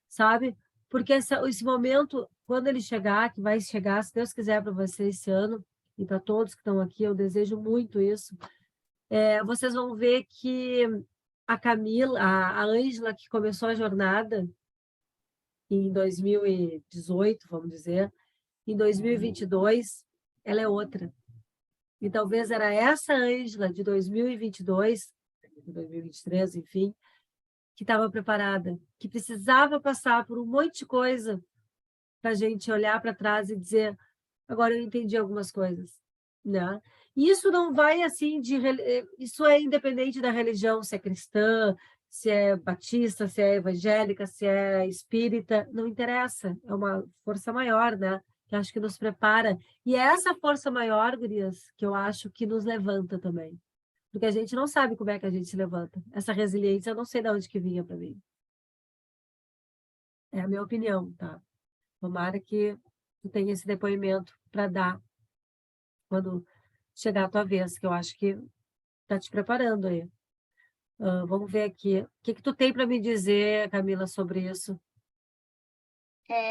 sabe? Porque esse momento, quando ele chegar, que vai chegar, se Deus quiser, para você esse ano, e para todos que estão aqui, eu desejo muito isso, vocês vão ver que a Camila, a Ângela, que começou a jornada em 2018, vamos dizer, em 2022, ela é outra. E talvez era essa Ângela de 2022, 2023, enfim, que estava preparada, que precisava passar por um monte de coisa para a gente olhar para trás e dizer, agora eu entendi algumas coisas, né? E isso não vai assim isso é independente da religião, se é cristã, se é batista, se é evangélica, se é espírita, não interessa, é uma força maior, né? Que acho que nos prepara. E é essa força maior, gurias, que eu acho que nos levanta também. Porque a gente não sabe como é que a gente se levanta. Essa resiliência, eu não sei de onde que vinha para mim. É a minha opinião, tá? Tomara que tu tenha esse depoimento para dar quando chegar a tua vez, que eu acho que tá te preparando aí. Vamos ver aqui. O que tu tem para me dizer, Camila, sobre isso?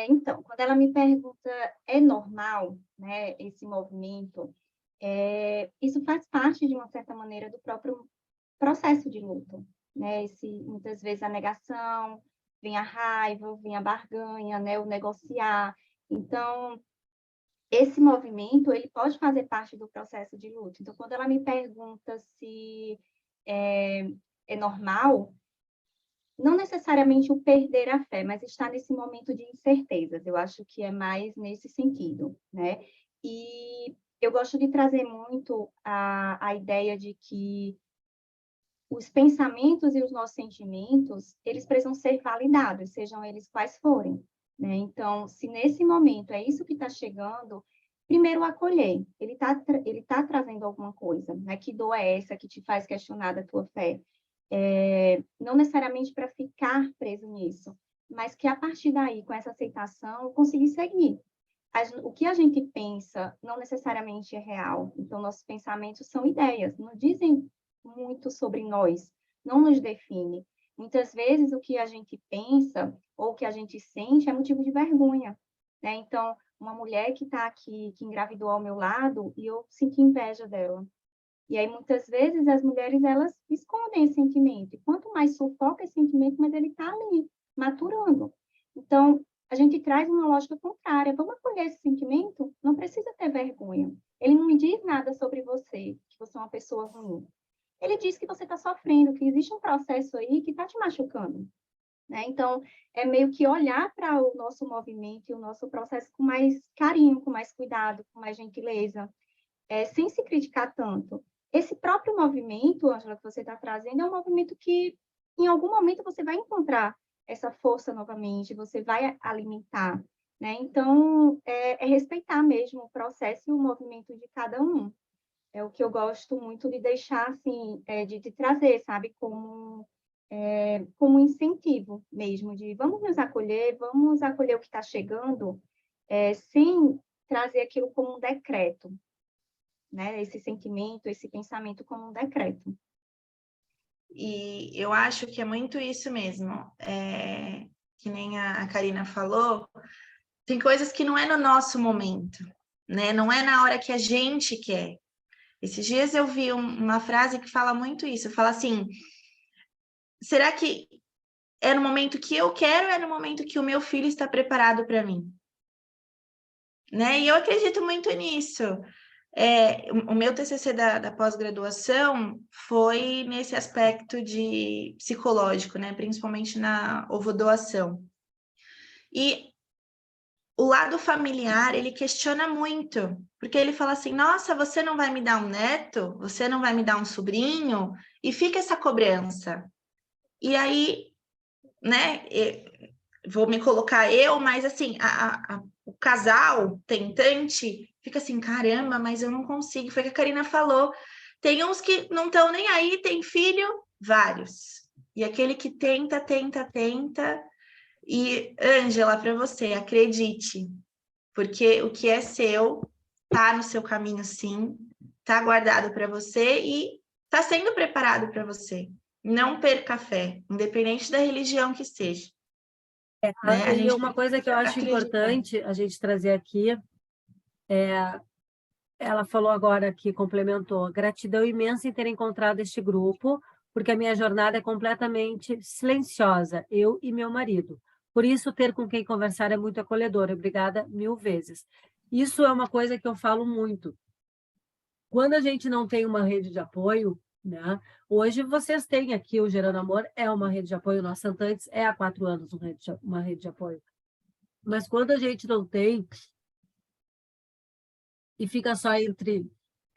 Então, quando ela me pergunta, é normal, né, esse movimento, isso faz parte, de uma certa maneira, do próprio processo de luto, né? Muitas vezes a negação, vem a raiva, vem a barganha, né, o negociar. Então, esse movimento, ele pode fazer parte do processo de luto. Então, quando ela me pergunta se é normal, não necessariamente o perder a fé, mas estar nesse momento de incertezas. Eu acho que é mais nesse sentido, né? E eu gosto de trazer muito a ideia de que os pensamentos e os nossos sentimentos, eles precisam ser validados, sejam eles quais forem, né? Então, se nesse momento é isso que está chegando, primeiro acolher. Ele tá trazendo alguma coisa, né? Que dor é essa que te faz questionar da tua fé? Não necessariamente para ficar preso nisso, mas que a partir daí, com essa aceitação, conseguir seguir. O que a gente pensa não necessariamente é real, então nossos pensamentos são ideias, não dizem muito sobre nós, não nos define. Muitas vezes o que a gente pensa ou o que a gente sente é motivo de vergonha, né? Então, uma mulher que está aqui, que engravidou ao meu lado, e eu sinto inveja dela. E aí, muitas vezes, as mulheres, elas escondem esse sentimento. E quanto mais sufoca esse sentimento, mais ele está ali, maturando. Então, a gente traz uma lógica contrária. Vamos acolher esse sentimento? Não precisa ter vergonha. Ele não me diz nada sobre você, que você é uma pessoa ruim. Ele diz que você está sofrendo, que existe um processo aí que está te machucando. Né? Então, é meio que olhar para o nosso movimento e o nosso processo com mais carinho, com mais cuidado, com mais gentileza, sem se criticar tanto. Esse próprio movimento, Ângela, que você está trazendo, é um movimento que, em algum momento, você vai encontrar essa força novamente, você vai alimentar, né? Então, é respeitar mesmo o processo e o movimento de cada um. É o que eu gosto muito de deixar, assim, de trazer, sabe? Como um incentivo mesmo, de vamos acolher o que está chegando, sem trazer aquilo como um decreto, né? Esse sentimento, esse pensamento como um decreto.
E eu acho que é muito isso mesmo. Que nem a Karina falou, tem coisas que não é no nosso momento, né? Não é na hora que a gente quer. Esses dias eu vi uma frase que fala muito isso. Fala assim, será que é no momento que eu quero ou é no momento que o meu filho está preparado para mim? Né? E eu acredito muito nisso. O meu TCC da pós-graduação foi nesse aspecto de psicológico, né? Principalmente na ovodoação. E o lado familiar, ele questiona muito, porque ele fala assim, nossa, você não vai me dar um neto? Você não vai me dar um sobrinho? E fica essa cobrança. E aí, né, vou me colocar eu, mas assim, o casal tentante fica assim, caramba, mas eu não consigo. Foi o que a Karina falou. Tem uns que não estão nem aí, tem filho, vários. E aquele que tenta, tenta, tenta. E, Ângela, para você, acredite, porque o que é seu tá no seu caminho, sim, tá guardado para você e tá sendo preparado para você. Não perca a fé, independente da religião que seja. Né? A
E
gente
uma coisa que eu acho
acreditar.
importante a gente trazer aqui, ela falou agora que complementou, gratidão imensa em ter encontrado este grupo, porque a minha jornada é completamente silenciosa, eu e meu marido. Por isso, ter com quem conversar é muito acolhedor. Obrigada 1000 vezes. Isso é uma coisa que eu falo muito. Quando a gente não tem uma rede de apoio, né? Hoje vocês têm aqui o Gerando Amor, é uma rede de apoio, nós Santantes é há 4 anos uma rede de apoio. Mas quando a gente não tem, e fica só entre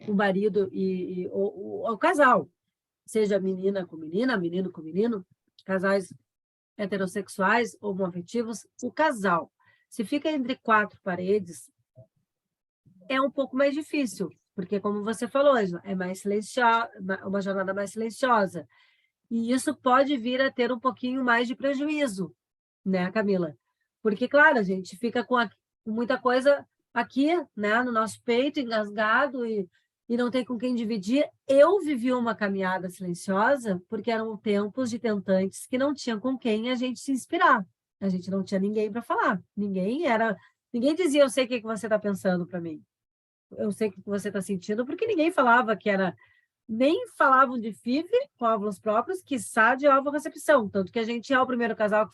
o marido e o casal, seja menina com menina, menino com menino, casais heterossexuais, homoafetivos, o casal. Se fica entre 4 paredes, é um pouco mais difícil, porque, como você falou, Angela, é mais silenciosa, uma jornada mais silenciosa. E isso pode vir a ter um pouquinho mais de prejuízo, né, Camila? Porque, claro, a gente fica com muita coisa aqui, né, no nosso peito, engasgado, e não tem com quem dividir. Eu vivi uma caminhada silenciosa porque eram tempos de tentantes que não tinham com quem a gente se inspirar. A gente não tinha ninguém para falar. Ninguém dizia, eu sei o que você está pensando para mim. Eu sei o que você está sentindo, porque ninguém falava que era... Nem falavam de FIV com óvulos próprios, quiçá de ovorecepção. Tanto que a gente é o primeiro casal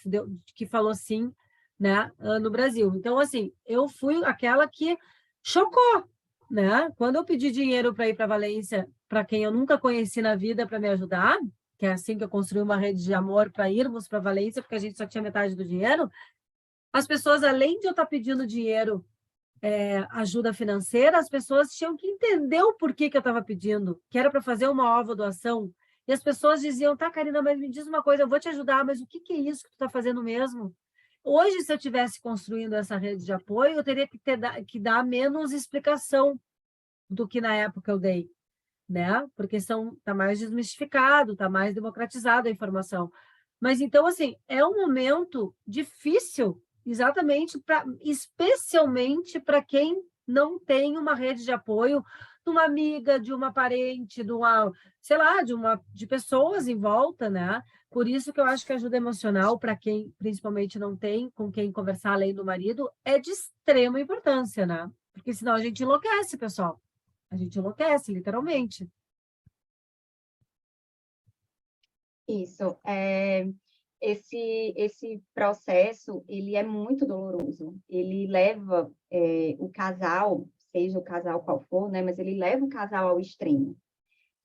que falou sim, né, no Brasil. Então, assim, eu fui aquela que chocou, né? Quando eu pedi dinheiro para ir para Valência, para quem eu nunca conheci na vida, para me ajudar, que é assim que eu construí uma rede de amor para irmos para Valência, porque a gente só tinha metade do dinheiro, as pessoas, além de eu estar pedindo dinheiro, ajuda financeira, as pessoas tinham que entender o porquê que eu estava pedindo, que era para fazer uma ovo doação. E as pessoas diziam, tá, Karina, mas me diz uma coisa, eu vou te ajudar, mas o que é isso que tu está fazendo mesmo? Hoje, se eu estivesse construindo essa rede de apoio, eu teria que dar menos explicação do que na época eu dei, né? Porque tá mais desmistificado, tá mais democratizado a informação. Mas então, assim, é um momento difícil, exatamente especialmente para quem não tem uma rede de apoio de uma amiga, de uma parente, de uma, sei lá, de pessoas em volta, né? Por isso que eu acho que a ajuda emocional, para quem principalmente não tem com quem conversar além do marido, é de extrema importância, né? Porque senão a gente enlouquece, pessoal. A gente enlouquece, literalmente.
Isso. Esse processo, ele é muito doloroso. Ele leva o casal, seja o casal qual for, né? Mas ele leva o casal ao extremo.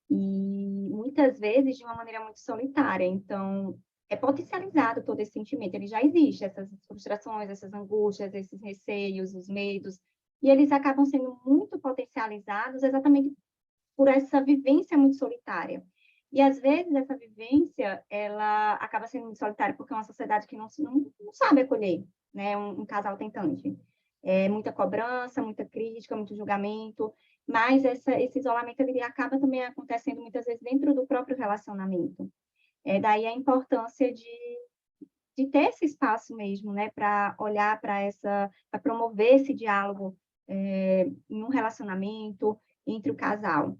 E muitas vezes de uma maneira muito solitária. Então, é potencializado todo esse sentimento. Ele já existe, essas frustrações, essas angústias, esses receios, os medos, e eles acabam sendo muito potencializados exatamente por essa vivência muito solitária. E, às vezes, essa vivência, ela acaba sendo muito solitária porque é uma sociedade que não sabe acolher, né, um casal tentante. É muita cobrança, muita crítica, muito julgamento, mas esse isolamento ele acaba também acontecendo muitas vezes dentro do próprio relacionamento. Daí a importância de ter esse espaço mesmo, né, para olhar para promover esse diálogo em um relacionamento entre o casal.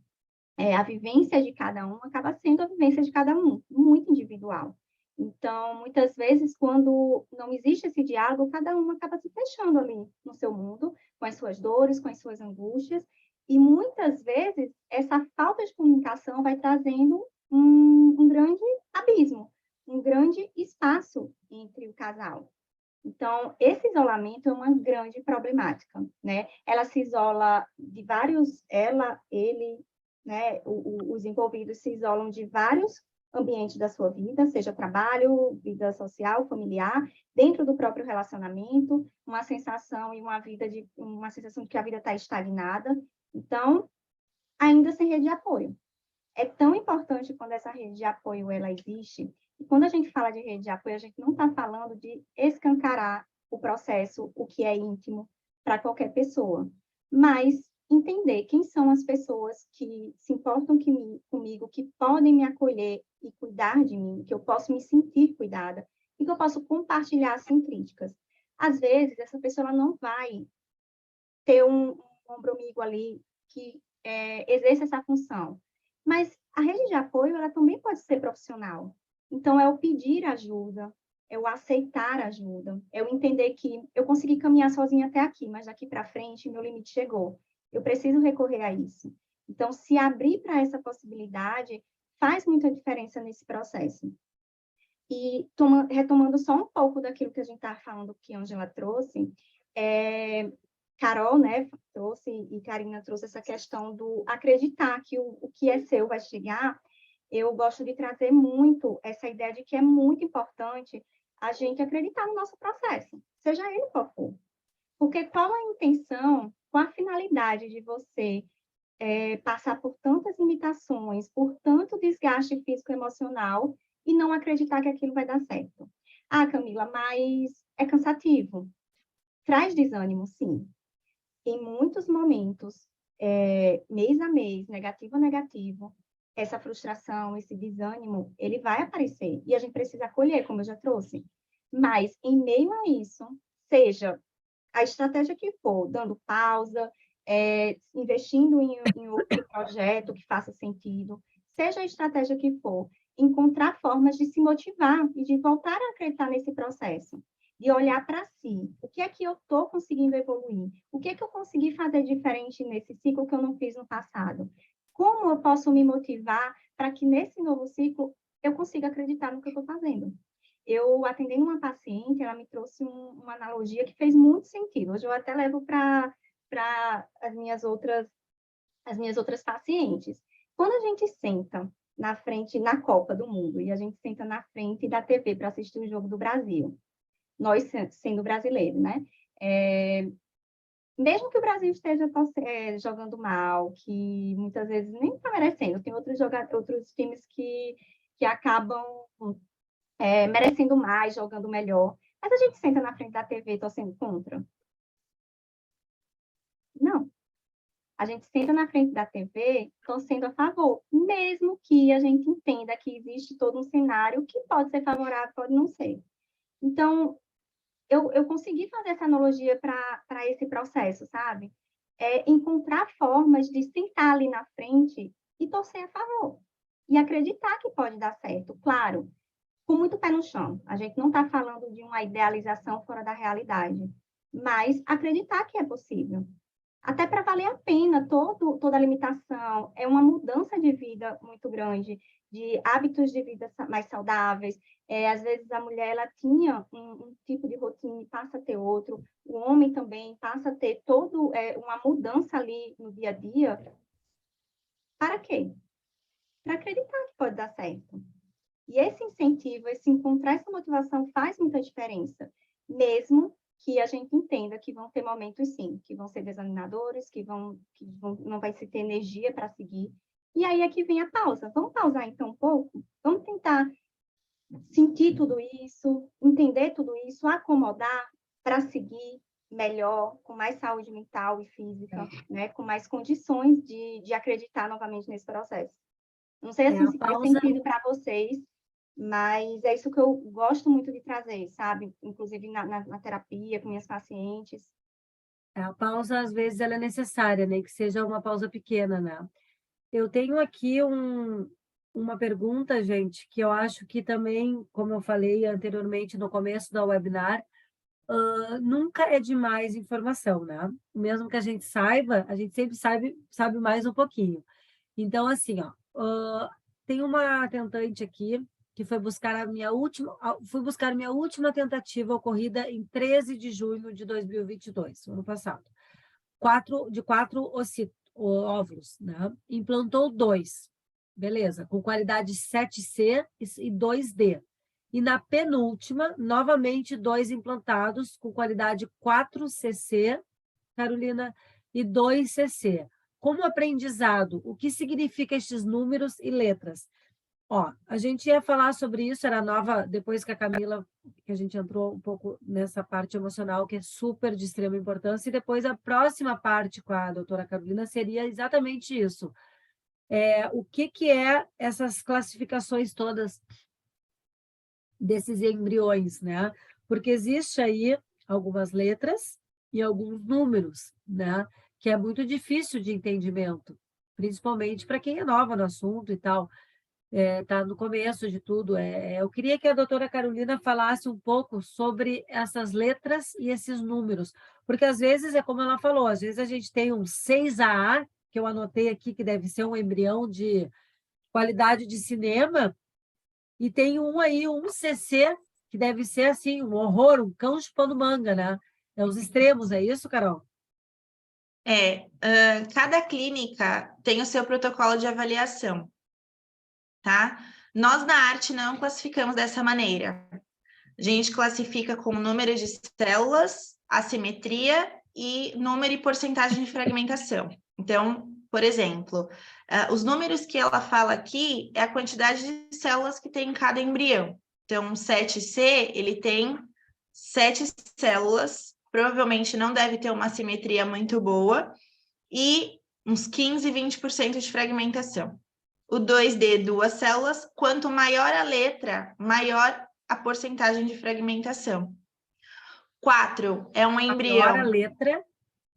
A vivência de cada um acaba sendo a vivência de cada um, muito individual. Então, muitas vezes, quando não existe esse diálogo, cada um acaba se fechando ali no seu mundo, com as suas dores, com as suas angústias, e muitas vezes essa falta de comunicação vai trazendo um grande abismo, um grande espaço entre o casal. Então, esse isolamento é uma grande problemática, né? Ela se isola de vários, ele, né? Os envolvidos se isolam de vários ambiente da sua vida, seja trabalho, vida social, familiar, dentro do próprio relacionamento, uma sensação de que a vida está estagnada. Então, ainda sem rede de apoio. É tão importante quando essa rede de apoio ela existe. E quando a gente fala de rede de apoio, a gente não está falando de escancarar o processo, o que é íntimo, para qualquer pessoa, mas entender quem são as pessoas que se importam comigo, que podem me acolher e cuidar de mim, que eu posso me sentir cuidada e que eu posso compartilhar sem críticas. Às vezes, essa pessoa ela não vai ter um ombro amigo ali que exerce essa função, mas a rede de apoio ela também pode ser profissional. Então, é o pedir ajuda, é o aceitar ajuda, é o entender que eu consegui caminhar sozinha até aqui, mas daqui para frente meu limite chegou. Eu preciso recorrer a isso. Então, se abrir para essa possibilidade faz muita diferença nesse processo. E retomando só um pouco daquilo que a gente estava falando, que a Ângela trouxe, Carol, né, trouxe, e Karina trouxe essa questão do acreditar que o que é seu vai chegar. Eu gosto de trazer muito essa ideia de que é muito importante a gente acreditar no nosso processo, seja ele qual for. Porque qual a intenção, qual a finalidade de você passar por tantas limitações, por tanto desgaste físico e emocional, e não acreditar que aquilo vai dar certo? Ah, Camila, mas é cansativo. Traz desânimo, sim. Em muitos momentos, mês a mês, negativo a negativo, essa frustração, esse desânimo, ele vai aparecer. E a gente precisa acolher, como eu já trouxe. Mas, em meio a isso, seja a estratégia que for, dando pausa, investindo em outro projeto que faça sentido, seja a estratégia que for, encontrar formas de se motivar e de voltar a acreditar nesse processo, de olhar para si. O que é que eu estou conseguindo evoluir? O que é que eu consegui fazer diferente nesse ciclo que eu não fiz no passado? Como eu posso me motivar para que nesse novo ciclo eu consiga acreditar no que eu estou fazendo? Eu atendendo uma paciente, ela me trouxe uma analogia que fez muito sentido. Hoje eu até levo para as minhas outras pacientes. Quando a gente senta na frente, na Copa do Mundo, e a gente senta na frente da TV para assistir o jogo do Brasil, nós sendo brasileiros, né? Mesmo que o Brasil esteja jogando mal, que muitas vezes nem está merecendo, tem outros times que acabam merecendo mais, jogando melhor. Mas a gente senta na frente da TV torcendo contra? Não. A gente senta na frente da TV torcendo a favor, mesmo que a gente entenda que existe todo um cenário que pode ser favorável, pode não ser. Então, eu consegui fazer essa analogia para esse processo, sabe? Encontrar formas de sentar ali na frente e torcer a favor. E acreditar que pode dar certo. Claro, com muito pé no chão. A gente não está falando de uma idealização fora da realidade, mas acreditar que é possível. Até para valer a pena, toda a limitação é uma mudança de vida muito grande, de hábitos de vida mais saudáveis. Às vezes a mulher ela tinha um tipo de rotina e passa a ter outro, o homem também passa a ter uma mudança ali no dia a dia. Para quê? Para acreditar que pode dar certo. E esse incentivo, esse encontrar essa motivação faz muita diferença, mesmo que a gente entenda que vão ter momentos, sim, que vão ser desanimadores, não vai se ter energia para seguir. E aí é que vem a pausa. Vamos pausar, então, um pouco? Vamos tentar sentir tudo isso, entender tudo isso, acomodar para seguir melhor, com mais saúde mental e física, né? Com mais condições de acreditar novamente nesse processo. Não sei assim, se faz sentido para vocês, mas é isso que eu gosto muito de trazer, sabe? Inclusive na terapia, com minhas pacientes.
A pausa, às vezes, ela é necessária, né? Que seja uma pausa pequena, né? Eu tenho aqui uma pergunta, gente, que eu acho que também, como eu falei anteriormente no começo da webinar, nunca é demais informação, né? Mesmo que a gente saiba, a gente sempre sabe mais um pouquinho. Então, assim, tem uma atendante aqui que foi buscar minha última tentativa ocorrida em 13 de junho de 2022, ano passado. 4 óvulos, né? Implantou 2. beleza, com qualidade 7C e 2D. E na penúltima, novamente, 2 implantados com qualidade 4CC, Carolina, e 2CC. Como aprendizado, o que significa estes números e letras? Ó, a gente ia falar sobre isso, era nova, depois que a Camila, que a gente entrou um pouco nessa parte emocional, que é super de extrema importância, e depois a próxima parte com a doutora Carolina seria exatamente isso. O que é essas classificações todas desses embriões, né? Porque existe aí algumas letras e alguns números, né? Que é muito difícil de entendimento, principalmente para quem é nova no assunto e tal. Tá no começo de tudo. Eu queria que a doutora Carolina falasse um pouco sobre essas letras e esses números, porque às vezes, é como ela falou, às vezes a gente tem um 6AA, que eu anotei aqui, que deve ser um embrião de qualidade de cinema, e tem um CC, que deve ser assim, um horror, um cão chupando manga, né? É os extremos, é isso, Carol?
Cada clínica tem o seu protocolo de avaliação, tá? Nós, na arte, não classificamos dessa maneira. A gente classifica com número de células, assimetria e número e porcentagem de fragmentação. Então, por exemplo, os números que ela fala aqui é a quantidade de células que tem em cada embrião. Então, 7C, ele tem 7 células, provavelmente não deve ter uma assimetria muito boa, e uns 15, 20% de fragmentação. O 2D, 2 células, quanto maior a letra, maior a porcentagem de fragmentação. 4 é um embrião.
Maior a letra,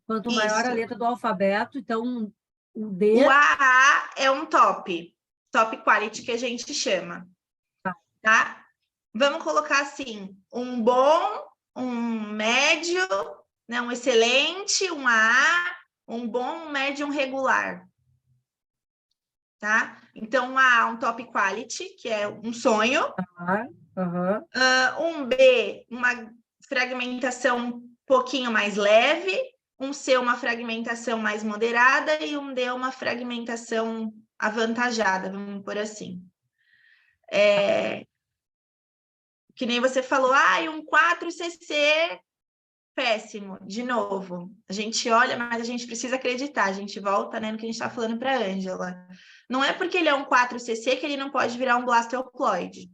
quanto maior a letra do alfabeto, então o D...
O AA é um top quality que a gente chama, tá? Vamos colocar assim, um bom, um médio, né, um excelente, um AA, um bom, um médio, um regular. Tá? Então, um A, um top quality, que é um sonho. Um B, uma fragmentação um pouquinho mais leve. Um C, uma fragmentação mais moderada. E um D, uma fragmentação avantajada, vamos por assim. Que nem você falou, um 4CC, péssimo. De novo, a gente olha, mas a gente precisa acreditar. A gente volta, né, no que a gente está falando para a Ângela. Não é porque ele é um 4CC que ele não pode virar um blasteoploide.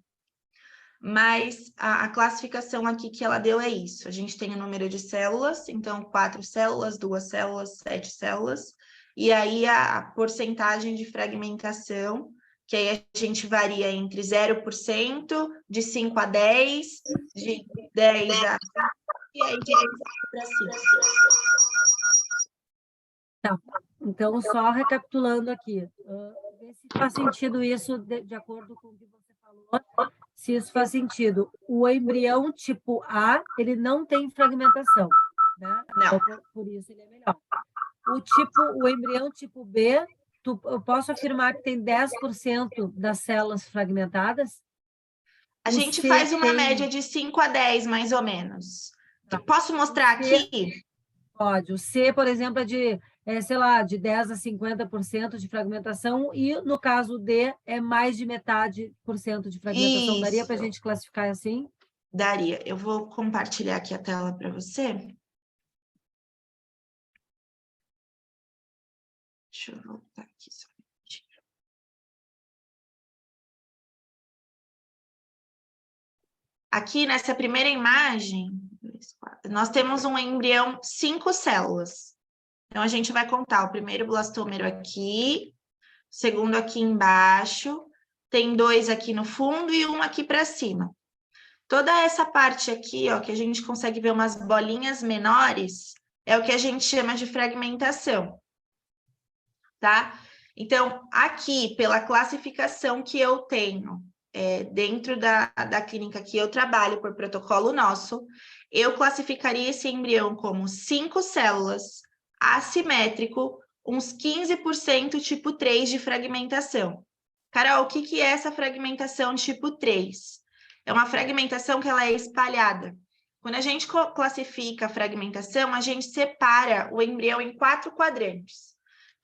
Mas a classificação aqui que ela deu é isso. A gente tem o número de células, então 4 células, 2 células, 7 células. E aí a porcentagem de fragmentação, que aí a gente varia entre 0%, de 5 a 10, de 10 a... E aí de 10 para cima.
Tá. Então, só recapitulando aqui, ver se faz sentido isso de acordo com o que você falou, se isso faz sentido. O embrião tipo A, ele não tem fragmentação, né?
Não.
Então, por isso ele é melhor. O embrião tipo B, eu posso afirmar que tem 10% das células fragmentadas?
A gente faz uma média de 5 a 10, mais ou menos. Posso mostrar aqui?
Pode. O C, por exemplo, é de, sei lá, de 10 a 50% de fragmentação, e no caso D é mais de metade por cento de fragmentação.
Isso.
Daria para a gente classificar assim?
Daria. Eu vou compartilhar aqui a tela para você. Deixa eu voltar aqui só. Aqui nessa primeira imagem, nós temos um embrião 5 células. Então, a gente vai contar o primeiro blastômero aqui, o segundo aqui embaixo, tem 2 aqui no fundo e um aqui para cima. Toda essa parte aqui, ó, que a gente consegue ver umas bolinhas menores, é o que a gente chama de fragmentação, tá? Então, aqui, pela classificação que eu tenho, dentro da clínica que eu trabalho por protocolo nosso, eu classificaria esse embrião como 5 células, assimétrico, uns 15% tipo 3 de fragmentação. Carol, o que é essa fragmentação tipo 3? É uma fragmentação que ela é espalhada. Quando a gente classifica a fragmentação, a gente separa o embrião em 4 quadrantes.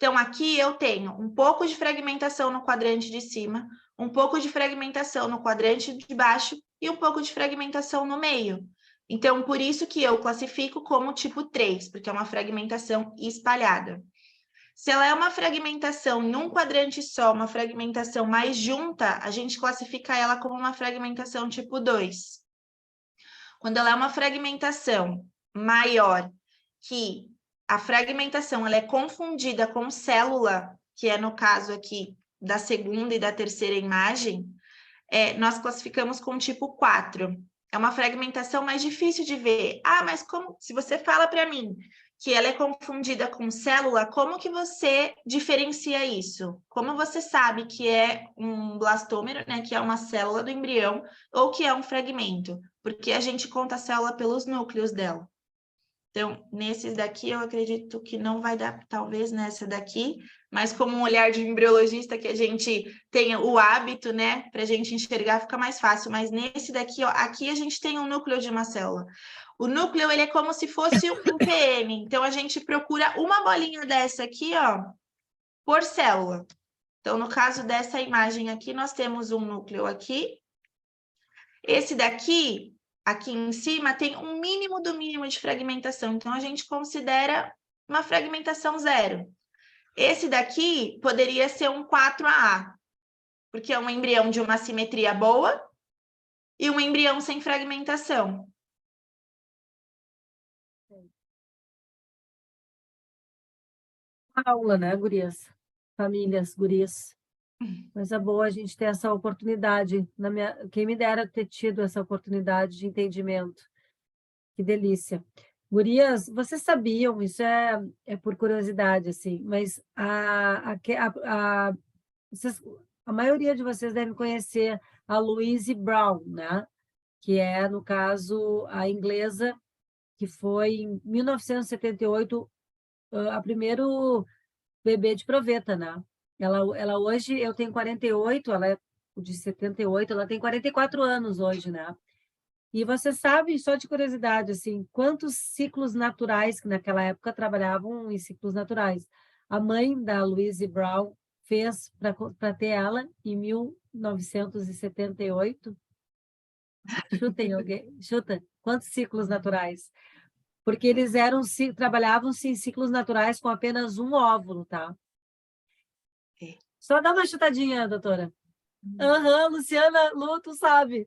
Então, aqui eu tenho um pouco de fragmentação no quadrante de cima, um pouco de fragmentação no quadrante de baixo e um pouco de fragmentação no meio. Então, por isso que eu classifico como tipo 3, porque é uma fragmentação espalhada. Se ela é uma fragmentação num quadrante só, uma fragmentação mais junta, a gente classifica ela como uma fragmentação tipo 2. Quando ela é uma fragmentação maior, que a fragmentação ela é confundida com célula, que é no caso aqui da segunda e da terceira imagem, nós classificamos com tipo 4. É uma fragmentação mais difícil de ver. Ah, mas como? Se você fala para mim que ela é confundida com célula, como que você diferencia isso? Como você sabe que é um blastômero, né, que é uma célula do embrião, ou que é um fragmento? Porque a gente conta a célula pelos núcleos dela. Então, nesses daqui, eu acredito que não vai dar, talvez nessa daqui, mas como um olhar de embriologista que a gente tenha o hábito, né, para a gente enxergar, fica mais fácil. Mas nesse daqui, ó, aqui a gente tem um núcleo de uma célula. O núcleo, ele é como se fosse um PM. Então, a gente procura uma bolinha dessa aqui, ó, por célula. Então, no caso dessa imagem aqui, nós temos um núcleo aqui. Esse daqui, aqui em cima, tem um mínimo do mínimo de fragmentação. Então, a gente considera uma fragmentação 0. Esse daqui poderia ser um 4AA, porque é um embrião de uma simetria boa e um embrião sem fragmentação.
Aula, né, gurias? Famílias, gurias. Mas é boa a gente ter essa oportunidade. Quem me dera ter tido essa oportunidade de entendimento. Que delícia. Gurias, vocês sabiam, isso é por curiosidade, assim, mas a maioria de vocês deve conhecer a Louise Brown, né? Que é, no caso, a inglesa, que foi em 1978 a primeiro bebê de proveta, né? Ela hoje, eu tenho 48, ela é de 78, ela tem 44 anos hoje, né? E você sabe, só de curiosidade, assim, quantos ciclos naturais que naquela época trabalhavam em ciclos naturais? A mãe da Louise Brown fez para ter ela em 1978. Chutem alguém, chuta, quantos ciclos naturais? Porque eles trabalhavam-se em ciclos naturais com apenas um óvulo, tá? Só dá uma chutadinha, doutora. Aham, Luciana, Lu, tu sabe.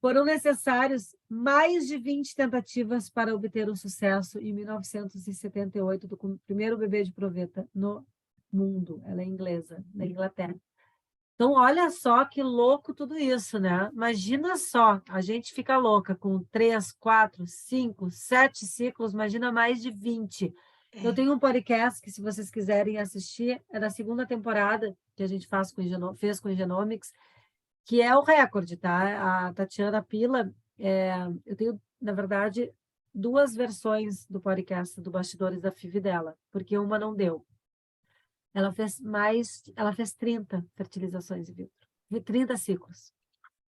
Foram necessários mais de 20 tentativas para obter o sucesso em 1978 do primeiro bebê de proveta no mundo. Ela é inglesa, da Inglaterra. Então, olha só que louco tudo isso, né? Imagina só, a gente fica louca com 3, 4, 5, 7 ciclos, imagina mais de 20. Eu tenho um podcast que, se vocês quiserem assistir, é da segunda temporada que a gente fez com o Genomics, que é o recorde, tá? A Tatiana Pila, eu tenho, na verdade, 2 versões do podcast do Bastidores da FIV dela, porque uma não deu. Ela fez 30 fertilizações in vitro, 30 ciclos.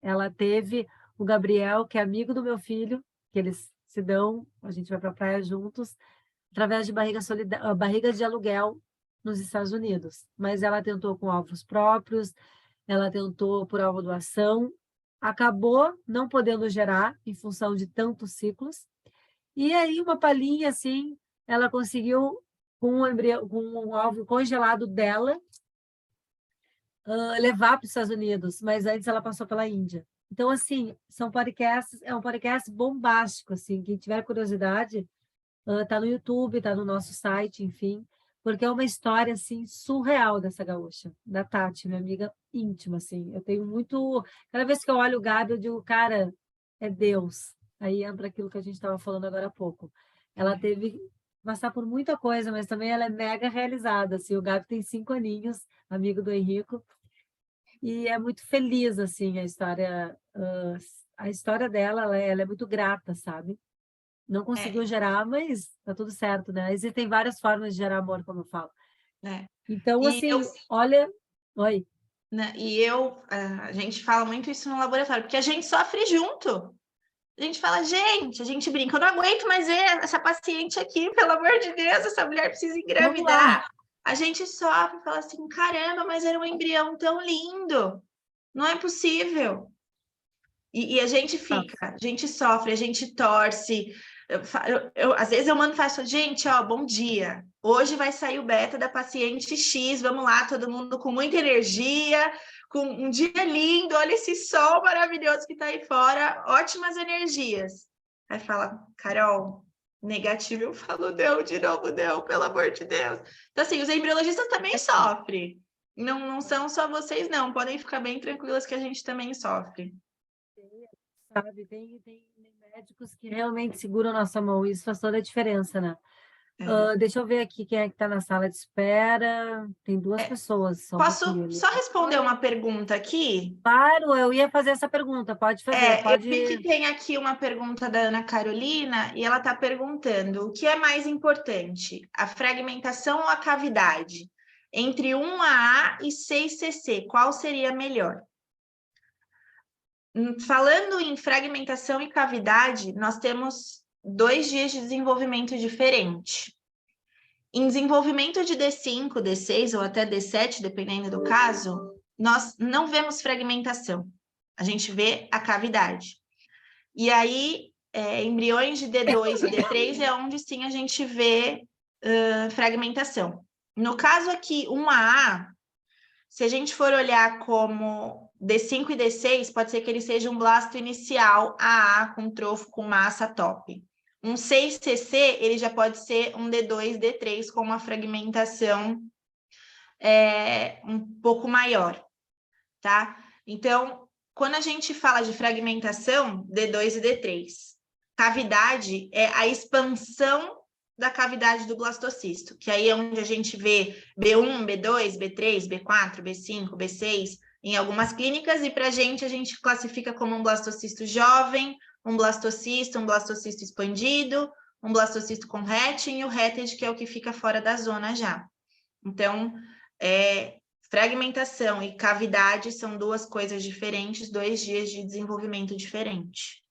Ela teve o Gabriel, que é amigo do meu filho, que eles se dão, a gente vai para a praia juntos, através de barriga de aluguel nos Estados Unidos. Mas ela tentou com ovos próprios, ela tentou por ovo-doação, acabou não podendo gerar em função de tantos ciclos. E aí, uma palhinha assim, ela conseguiu, com um ovo congelado dela, levar para os Estados Unidos, mas antes ela passou pela Índia. Então, assim, é um podcast bombástico, assim, quem tiver curiosidade, tá no YouTube, tá no nosso site, enfim, porque é uma história, assim, surreal dessa gaúcha, da Tati, minha amiga íntima, assim. Eu tenho muito... Cada vez que eu olho o Gabi, eu digo, cara, é Deus. Aí entra aquilo que a gente estava falando agora há pouco. Ela teve que passar por muita coisa, mas também ela é mega realizada, assim. O Gabi tem 5 aninhos, amigo do Henrico, e é muito feliz, assim, a história dela, ela é muito grata, sabe? Não conseguiu gerar, mas tá tudo certo, né? Existem várias formas de gerar amor, como eu falo. Então, assim, olha... Oi.
Né? E a gente fala muito isso no laboratório, porque a gente sofre junto. a gente fala, gente, a gente brinca, eu não aguento mais ver essa paciente aqui, pelo amor de Deus, essa mulher precisa engravidar. A gente sofre, fala assim, caramba, mas era um embrião tão lindo, não é possível. E a gente fica, a gente sofre, a gente torce. Às vezes eu mando e faço, gente, ó, bom dia. Hoje vai sair o beta da paciente X, vamos lá, todo mundo com muita energia, com um dia lindo, olha esse sol maravilhoso que tá aí fora, ótimas energias. Aí fala, Carol, negativo, eu falo, não, de novo, não, pelo amor de Deus. Então, assim, os embriologistas também sofrem. Não são só vocês, não. Podem ficar bem tranquilas que a gente também sofre.
Sabe, tem médicos que realmente seguram nossa mão, isso faz toda a diferença, né? Deixa eu ver aqui quem é que está na sala de espera. Tem duas pessoas, só um
Posso
pouquinho.
só responder uma pergunta aqui?
Claro, eu ia fazer essa pergunta, pode fazer,
Eu vi que tem aqui uma pergunta da Ana Carolina e ela está perguntando o que é mais importante, a fragmentação ou a cavidade? Entre 1AA e 6cc, qual seria melhor? Falando em fragmentação e cavidade, nós temos 2 dias de desenvolvimento diferente. Em desenvolvimento de D5, D6 ou até D7, dependendo do caso, nós não vemos fragmentação. A gente vê a cavidade. E aí, embriões de D2 e D3 é onde sim a gente vê fragmentação. No caso aqui, 1AA, se a gente for olhar como D5 e D6, pode ser que ele seja um blasto inicial AA com trofo com massa top. Um 6cc, ele já pode ser um D2, D3 com uma fragmentação um pouco maior, tá? Então, quando a gente fala de fragmentação, D2 e D3, cavidade é a expansão da cavidade do blastocisto, que aí é onde a gente vê B1, B2, B3, B4, B5, B6 em algumas clínicas, e para a gente classifica como um blastocisto jovem, um blastocisto expandido, um blastocisto com retting e o retted, que é o que fica fora da zona já. Então, fragmentação e cavidade são 2 coisas diferentes, 2 dias de desenvolvimento diferente.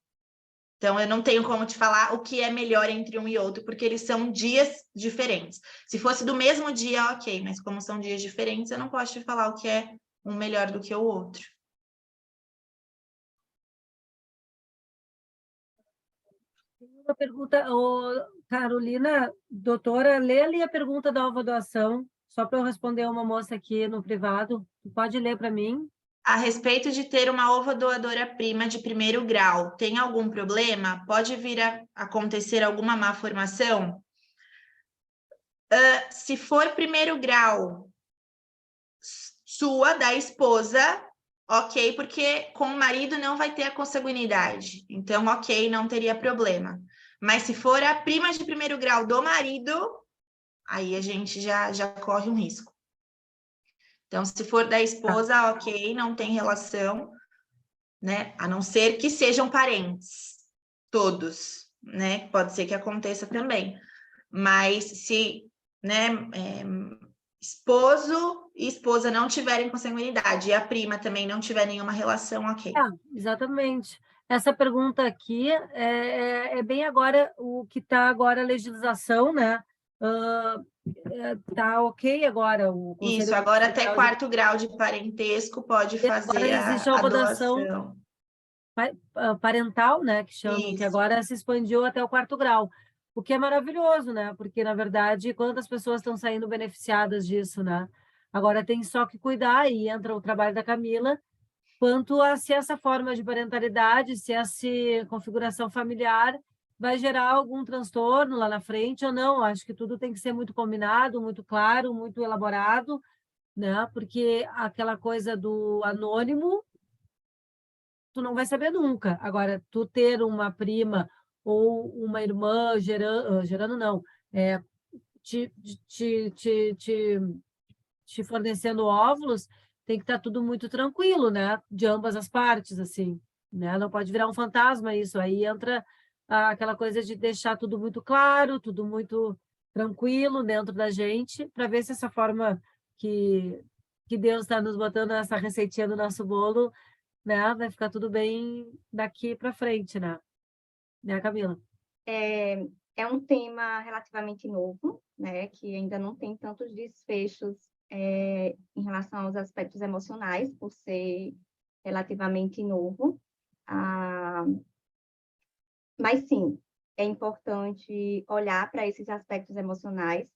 Então, eu não tenho como te falar o que é melhor entre um e outro, porque eles são dias diferentes. Se fosse do mesmo dia, ok, mas como são dias diferentes, eu não posso te falar o que é um melhor do que o outro.
Tem uma pergunta, Carolina, doutora, lê ali a pergunta da ovodoação, só para eu responder uma moça aqui no privado. Pode ler para mim?
A respeito de ter uma ovodoadora prima de 1º grau, tem algum problema? Pode vir a acontecer alguma malformação? Se for 1º grau sua, da esposa, ok, porque com o marido não vai ter a consanguinidade. Então, ok, não teria problema. Mas se for a prima de 1º grau do marido, aí a gente já corre um risco. Então, se for da esposa, ok, não tem relação, né? A não ser que sejam parentes, todos, né? Pode ser que aconteça também. Mas se, né, esposo e esposa não tiverem consanguinidade e a prima também não tiver nenhuma relação, ok.
Exatamente. Essa pergunta aqui é bem agora o que está agora a legislação, né? Tá ok agora o Conselho
Isso, agora até
Federal
4º grau de parentesco pode fazer
existe a
a
ovodação
doação.
parental, né, que chamam, que
Isso.
agora se expandiu até o 4º grau, o que é maravilhoso, né? Porque, na verdade, quantas pessoas estão saindo beneficiadas disso, né? Agora tem só que cuidar, e entra o trabalho da Camila, quanto a se essa forma de parentalidade, se essa configuração familiar vai gerar algum transtorno lá na frente ou não. Acho que tudo tem que ser muito combinado, muito claro, muito elaborado, né? Porque aquela coisa do anônimo, tu não vai saber nunca. Agora, tu ter uma prima ou uma irmã gerando não, te, te, te, te, te fornecendo óvulos, tem que estar tudo muito tranquilo, né? De ambas as partes, assim, né? Não pode virar um fantasma isso. Aí entra aquela coisa de deixar tudo muito claro, tudo muito tranquilo dentro da gente, para ver se essa forma que Deus está nos botando essa receitinha do nosso bolo, né? Vai ficar tudo bem daqui para frente, né? né, Camila?
É um tema relativamente novo, né, que ainda não tem tantos desfechos em relação aos aspectos emocionais, por ser relativamente novo. Mas, sim, é importante olhar para esses aspectos emocionais.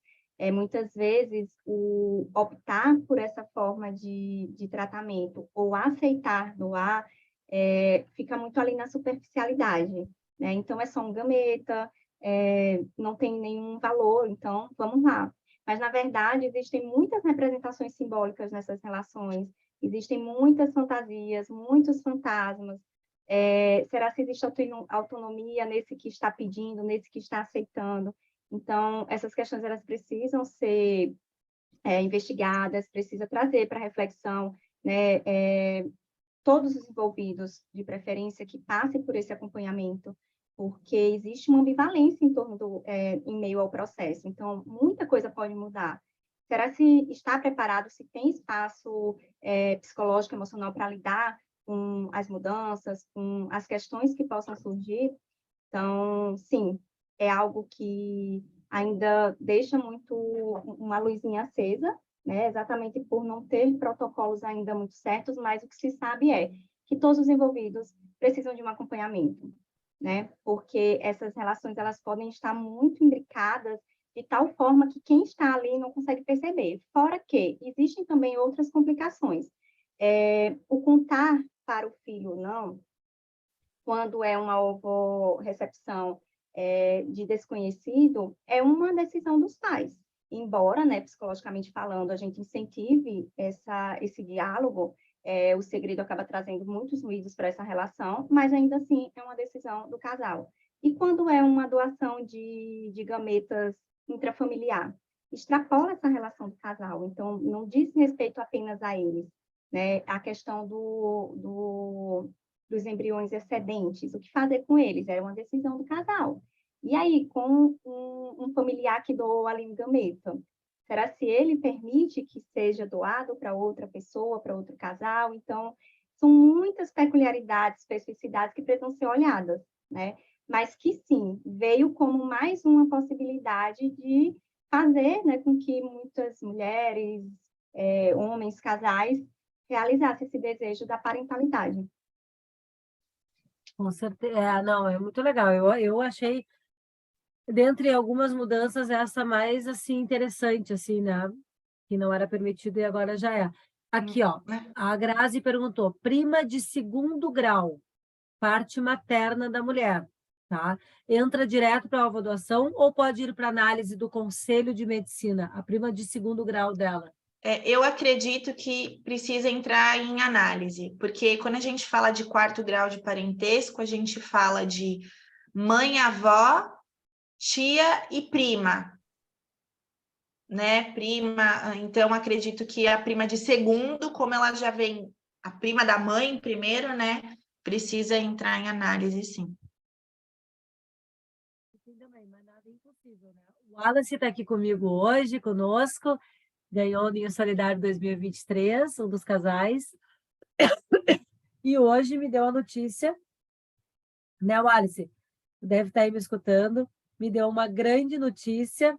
Muitas vezes, o optar por essa forma de tratamento ou aceitar doar fica muito ali na superficialidade, né? Então, é só um gameta, não tem nenhum valor, então, vamos lá. Mas, na verdade, existem muitas representações simbólicas nessas relações, existem muitas fantasias, muitos fantasmas. Será que existe autonomia nesse que está pedindo, nesse que está aceitando? Então, essas questões elas precisam ser investigadas, precisa trazer para reflexão, né, todos os envolvidos, de preferência, que passem por esse acompanhamento, porque existe uma ambivalência em torno em meio ao processo. Então, muita coisa pode mudar. Será se está preparado, se tem espaço psicológico, emocional para lidar com as mudanças, com as questões que possam surgir? Então, sim, é algo que ainda deixa muito uma luzinha acesa, né? Exatamente por não ter protocolos ainda muito certos, mas o que se sabe é que todos os envolvidos precisam de um acompanhamento, né? Porque essas relações elas podem estar muito imbricadas de tal forma que quem está ali não consegue perceber. Fora que existem também outras complicações. O contar para o filho não, quando é uma ovorecepção de desconhecido, é uma decisão dos pais. Embora, né, psicologicamente falando, a gente incentive esse diálogo, o segredo acaba trazendo muitos ruídos para essa relação, mas ainda assim é uma decisão do casal. E quando é uma doação de gametas intrafamiliar, extrapola essa relação do casal, então não diz respeito apenas a eles, né? A questão dos embriões excedentes, o que fazer com eles? Era uma decisão do casal. E aí, com um familiar que doou ali um gameta, será se ele permite que seja doado para outra pessoa, para outro casal? Então, são muitas peculiaridades, especificidades que precisam ser olhadas, né? Mas que sim, veio como mais uma possibilidade de fazer, né, com que muitas mulheres, homens, casais, realizassem esse desejo da parentalidade.
Com certeza. Não, é muito legal. Eu achei, dentre algumas mudanças, essa mais, assim, interessante, assim, né? Que não era permitido e agora já é. Aqui, ó, a Grazi perguntou, prima de segundo grau, parte materna da mulher, tá? Entra direto para a ovodoação ou pode ir para análise do Conselho de Medicina, a prima de segundo grau dela?
Eu acredito que precisa entrar em análise, porque quando a gente fala de quarto grau de parentesco, a gente fala de mãe, avó, tia e prima, né? Prima, então acredito que a prima de segundo, como ela já vem, a prima da mãe primeiro, né? Precisa entrar em análise, sim.
Sim, também, mas nada é impossível, né? O Wallace está aqui comigo hoje, conosco, ganhou o Ninho Solidário 2023, um dos casais, e hoje me deu a notícia, né, Wallace? Deve estar aí me escutando, me deu uma grande notícia,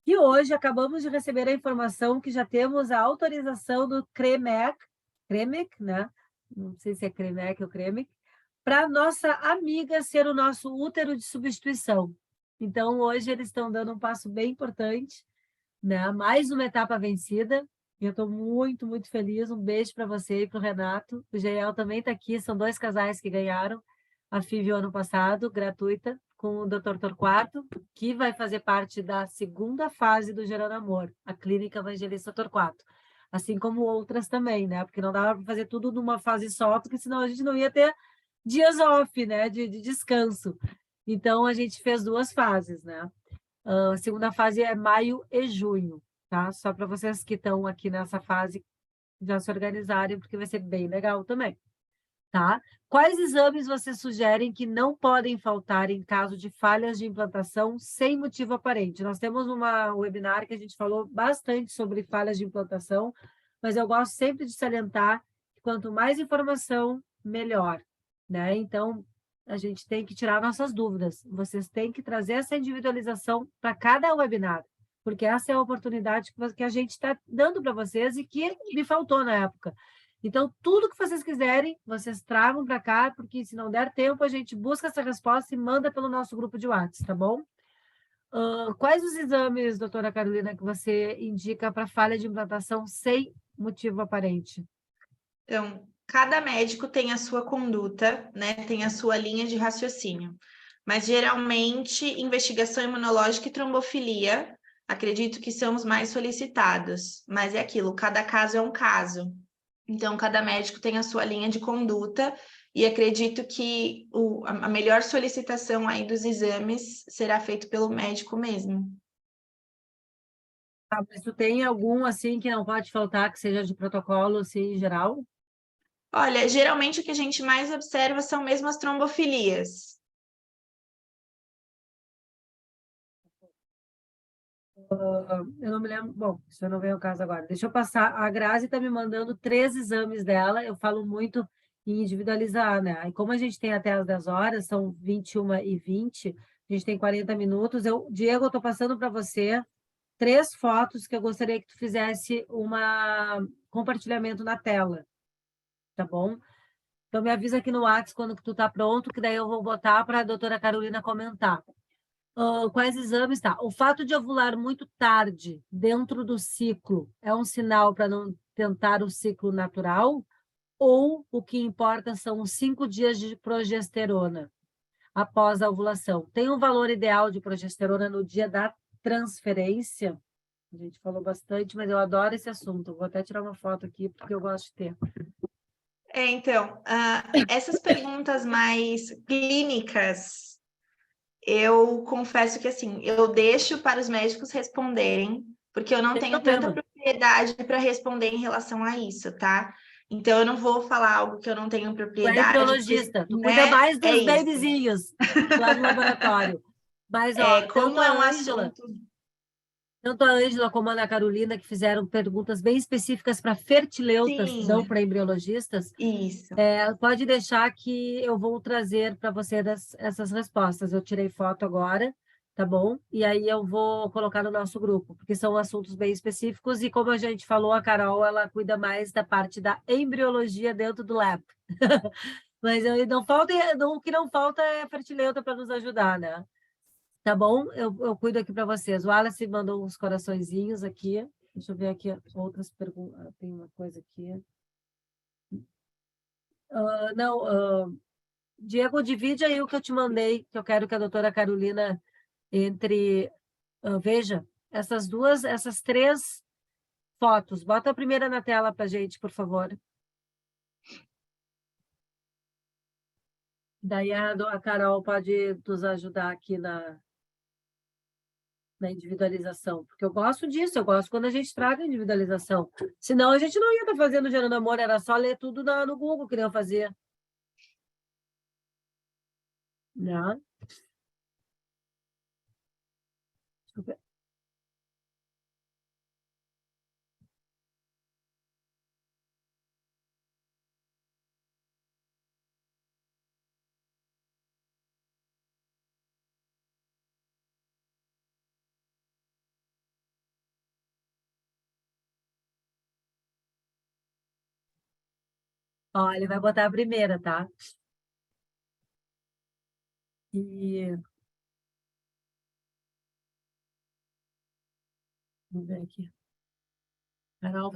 que hoje acabamos de receber a informação que já temos a autorização do CREMEC, né? Não sei se é CREMEC ou CREMEC, para nossa amiga ser o nosso útero de substituição. Então, hoje eles estão dando um passo bem importante, né? Mais uma etapa vencida. E eu estou muito, muito feliz. Um beijo para você e para o Renato. O Geiel também está aqui, são 2 casais que ganharam a FIV ano passado, gratuita, com o Dr. Torquato, que vai fazer parte da segunda fase do Gerando Amor, a Clínica Evangelista Torquato. Assim como outras também, né? Porque não dava para fazer tudo numa fase só, porque senão a gente não ia ter dias off, né? De descanso. Então, a gente fez 2 fases, né? A segunda fase é maio e junho, tá? Só para vocês que estão aqui nessa fase já se organizarem, porque vai ser bem legal também, tá? Quais exames vocês sugerem que não podem faltar em caso de falhas de implantação sem motivo aparente? Nós temos uma webinar que a gente falou bastante sobre falhas de implantação, mas eu gosto sempre de salientar que quanto mais informação, melhor, né? Então, a gente tem que tirar nossas dúvidas. Vocês têm que trazer essa individualização para cada webinar, porque essa é a oportunidade que a gente está dando para vocês e que me faltou na época. Então, tudo que vocês quiserem, vocês tragam para cá, porque se não der tempo, a gente busca essa resposta e manda pelo nosso grupo de WhatsApp, tá bom? Quais os exames, doutora Carolina, que você indica para falha de implantação sem motivo aparente?
Então, cada médico tem a sua conduta, né? Tem a sua linha de raciocínio. Mas, geralmente, investigação imunológica e trombofilia, acredito que são os mais solicitados. Mas é aquilo, cada caso é um caso. Então, cada médico tem a sua linha de conduta e acredito que a melhor solicitação aí dos exames será feito pelo médico mesmo.
Mas tu tem algum, assim, que não pode faltar, que seja de protocolo, assim, em geral?
Olha, geralmente o que a gente mais observa são mesmo as trombofilias.
Eu não me lembro. Bom, isso não vem ao caso agora. Deixa eu passar. A Grazi está me mandando 3 exames dela. Eu falo muito em individualizar, né? Aí, como a gente tem até as 10 horas, são 21h20, a gente tem 40 minutos. Diego, eu estou passando para você 3 fotos que eu gostaria que tu fizesse compartilhamento na tela, tá bom? Então, me avisa aqui no WhatsApp quando que tu tá pronto, que daí eu vou botar para a doutora Carolina comentar. Quais exames? Tá. O fato de ovular muito tarde, dentro do ciclo, é um sinal para não tentar o ciclo natural? Ou o que importa são os 5 dias de progesterona após a ovulação? Tem um valor ideal de progesterona no dia da transferência? A gente falou bastante, mas eu adoro esse assunto. Vou até tirar uma foto aqui, porque eu gosto de ter.
Então, essas perguntas mais clínicas, eu confesso que, assim, eu deixo para os médicos responderem, porque eu não
Tem
tenho
problema.
tanta propriedade para responder em relação a isso, tá? Então, eu não vou falar algo que eu não tenho
Tu é
propriedade,
embriologista, tu cuida
né?
mais
É
dos
isso.
babyzinhos lá no laboratório. Mas, ó, tanto
Como é um
a Ângela,
assunto...
tanto a Ângela como a Ana Carolina, que fizeram perguntas bem específicas para fertileutas, não
Sim,
para embriologistas,
isso.
pode deixar que eu vou trazer para você essas respostas. Eu tirei foto agora, tá bom? E aí eu vou colocar no nosso grupo, porque são assuntos bem específicos e como a gente falou, a Carol, ela cuida mais da parte da embriologia dentro do lab. Mas não falta, o que não falta é fertileuta para nos ajudar, né? Tá bom? Eu cuido aqui para vocês. O Wallace mandou uns coraçõezinhos aqui. Deixa eu ver aqui outras perguntas. Tem uma coisa aqui. Não, Diego, divide aí o que eu te mandei, que eu quero que a doutora Carolina veja essas 3 fotos. Bota a primeira na tela para a gente, por favor. Daí a Carol pode nos ajudar aqui na individualização, porque eu gosto disso, eu gosto quando a gente traga individualização. Senão a gente não ia estar fazendo Gerando Amor, era só ler tudo no Google que eu fazia. Né? Deixa eu ver. Ó, ele vai botar a primeira, tá? E... Vamos ver aqui. Carol,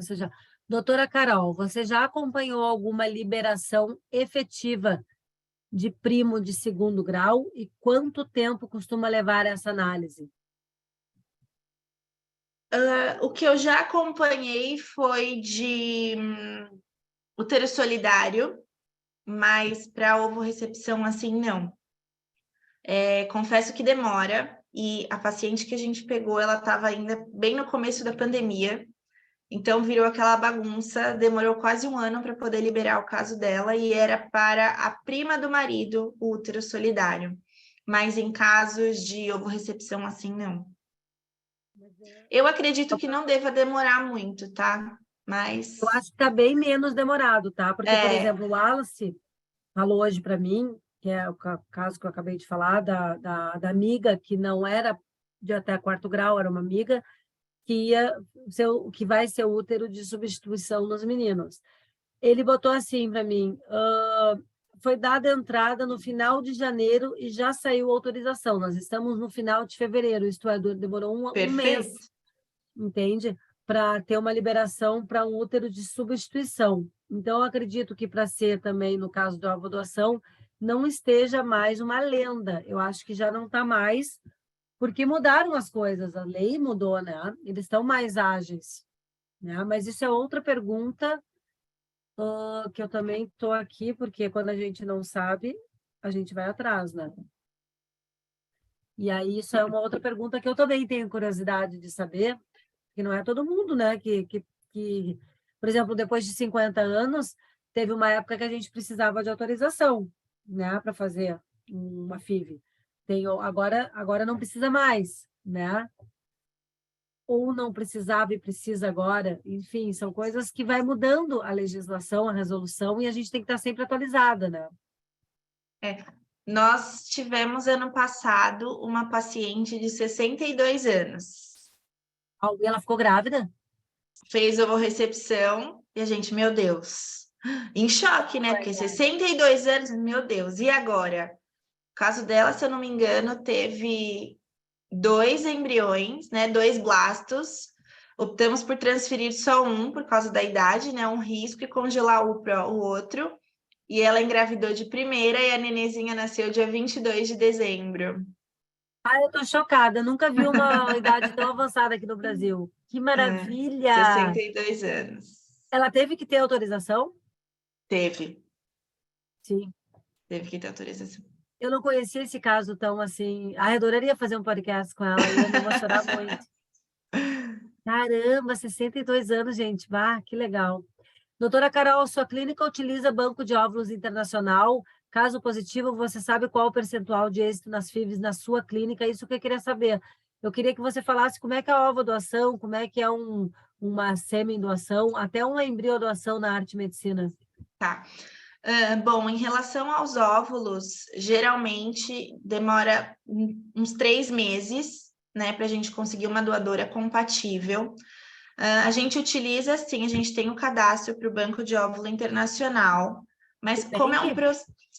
Doutora Carol, você já acompanhou alguma liberação efetiva de primo de 2º grau e quanto tempo costuma levar essa análise?
O que eu já acompanhei foi de útero solidário, mas para ovorrecepção, assim, não. Confesso que demora, e a paciente que a gente pegou, ela estava ainda bem no começo da pandemia, então virou aquela bagunça, demorou quase 1 ano para poder liberar o caso dela, e era para a prima do marido, o útero solidário. Mas em casos de ovorrecepção, assim, não. Eu acredito que não deva demorar muito, tá? Mas...
Eu acho que está bem menos demorado, tá? Porque, por exemplo, o Wallace falou hoje para mim que é o caso que eu acabei de falar, da amiga, que não era de até 4º grau, era uma amiga, que vai ser útero de substituição nos meninos. Ele botou assim para mim, foi dada entrada no final de janeiro e já saiu autorização. Nós estamos no final de fevereiro, isto é, demorou um mês,
Perfeito.
entende? Para ter uma liberação para um útero de substituição. Então, eu acredito que para ser também, no caso da doação, não esteja mais uma lenda. Eu acho que já não está mais, porque mudaram as coisas, a lei mudou, né? Eles estão mais ágeis, né? Mas isso é outra pergunta que eu também estou aqui, porque quando a gente não sabe, a gente vai atrás, né? E aí, isso é uma outra pergunta que eu também tenho curiosidade de saber, que não é todo mundo, né? Por exemplo, depois de 50 anos, teve uma época que a gente precisava de autorização, né? Para fazer uma FIV. Agora não precisa mais, né? Ou não precisava e precisa agora. Enfim, são coisas que vai mudando a legislação, a resolução, e a gente tem que estar sempre atualizada, né?
Nós tivemos ano passado uma paciente de 62 anos.
E ela ficou grávida?
Fez ovorrecepção e a gente, meu Deus, em choque, né? Porque 62 anos, meu Deus, e agora? O caso dela, se eu não me engano, teve 2 embriões, né? 2 blastos. Optamos por transferir só um por causa da idade, né? Um risco e congelar o outro. E ela engravidou de primeira e a nenenzinha nasceu dia 22 de dezembro.
Eu tô chocada, nunca vi uma idade tão avançada aqui no Brasil. Que maravilha!
62 anos.
Ela teve que ter autorização?
Teve
Sim.
que ter autorização.
Eu não conhecia esse caso tão assim. Eu adoraria fazer um podcast com ela, ia me emocionar muito. Caramba, 62 anos, gente. Bah, que legal. Doutora Carol, sua clínica utiliza banco de óvulos internacional? Caso positivo, você sabe qual o percentual de êxito nas FIVs na sua clínica? Isso que eu queria saber. Eu queria que você falasse como é que é a ovodoação, como é que é uma semi-doação, até uma embriodoação na arte medicina.
Tá. Bom, em relação aos óvulos, geralmente demora uns 3 meses, né, para a gente conseguir uma doadora compatível. A gente utiliza, sim, a gente tem o cadastro para o Banco de Óvulo Internacional, mas como é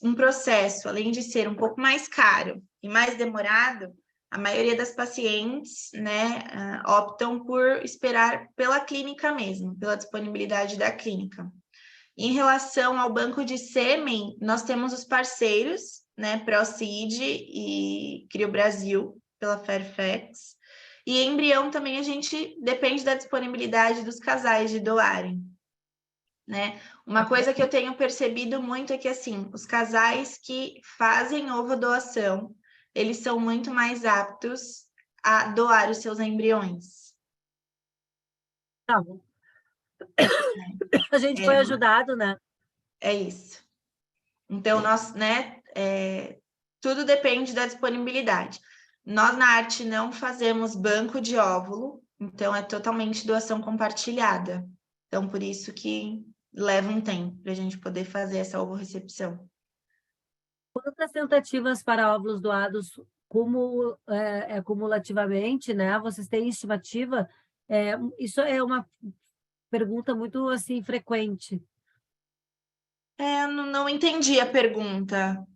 um processo, além de ser um pouco mais caro e mais demorado, a maioria das pacientes, né, optam por esperar pela clínica mesmo, pela disponibilidade da clínica. Em relação ao banco de sêmen, nós temos os parceiros, né, ProCid e Crio Brasil, pela Fairfax. E embrião também a gente depende da disponibilidade dos casais de doarem, né? Uma coisa que eu tenho percebido muito é que, assim, os casais que fazem ovodoação, eles são muito mais aptos a doar os seus embriões.
Tá bom. A gente foi ajudado, né?
É isso. Então, nós, né, tudo depende da disponibilidade. Nós, na arte, não fazemos banco de óvulo, então é totalmente doação compartilhada. Então, por isso que leva um tempo para a gente poder fazer essa ovorrecepção.
Quantas tentativas para óvulos doados cumulativamente, né? Vocês têm estimativa? Isso é uma pergunta muito assim frequente.
Não entendi a pergunta.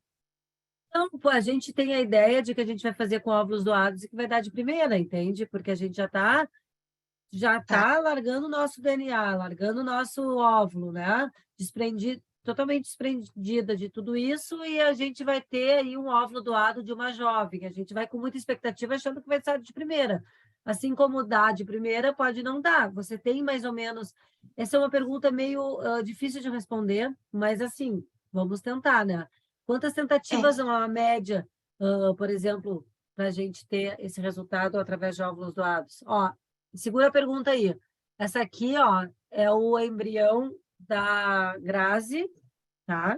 Então, a gente tem a ideia de que a gente vai fazer com óvulos doados e que vai dar de primeira, entende? Porque a gente já tá largando o nosso DNA, largando o nosso óvulo, né? Totalmente desprendida de tudo isso, e a gente vai ter aí um óvulo doado de uma jovem. A gente vai com muita expectativa achando que vai sair de primeira. Assim como dá de primeira, pode não dar. Você tem mais ou menos... Essa é uma pergunta meio difícil de responder, mas assim, vamos tentar, né? Quantas tentativas são a média, por exemplo, para a gente ter esse resultado através de óvulos doados? Ó, segura a pergunta aí. Essa aqui, ó, é o embrião da Grazi, tá?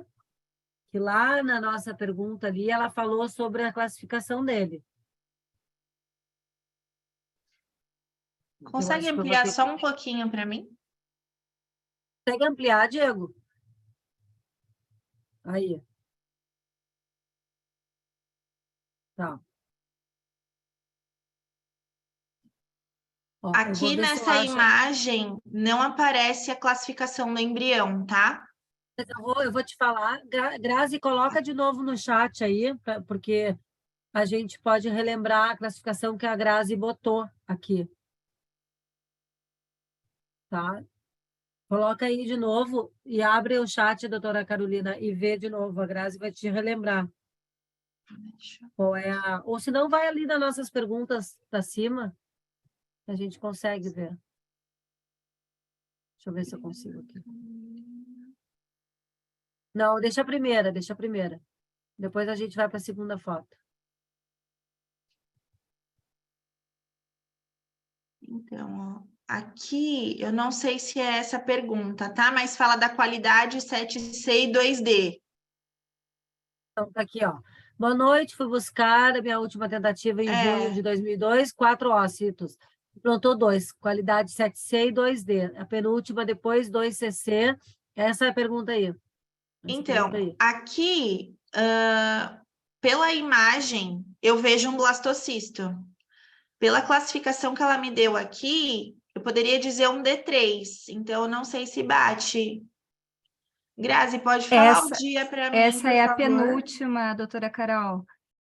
Que lá na nossa pergunta ali, ela falou sobre a classificação dele.
Consegue ampliar só um pouquinho para mim?
Consegue ampliar, Diego? Aí. Tá. Ó, eu vou
Aqui
ver se eu
nessa
acho.
imagem não aparece a classificação do embrião, tá?
Eu vou te falar. Grazi, coloca de novo no chat aí, porque a gente pode relembrar a classificação que a Grazi botou aqui, tá? Coloca aí de novo e abre o chat, doutora Carolina, e vê de novo. A Grazi vai te relembrar qual é a... Ou se não, vai ali nas nossas perguntas para cima, a gente consegue ver. Deixa eu ver se eu consigo aqui. Não, deixa a primeira, deixa a primeira. Depois a gente vai para a segunda foto.
Então, ó, aqui eu não sei se é essa pergunta, tá? Mas fala da qualidade 7C e 2D.
Então, tá aqui, ó. Boa noite, fui buscar a minha última tentativa em junho de 2002, 4 ócitos. Plantou 2, qualidade 7C e 2D. A penúltima depois, 2CC. Essa é a pergunta aí.
Então, aqui, pela imagem, eu vejo um blastocisto. Pela classificação que ela me deu aqui, eu poderia dizer um D3. Então, eu não sei se bate. Grazi, pode falar o dia para mim,
Essa
por
é a
favor?
penúltima, doutora Carol.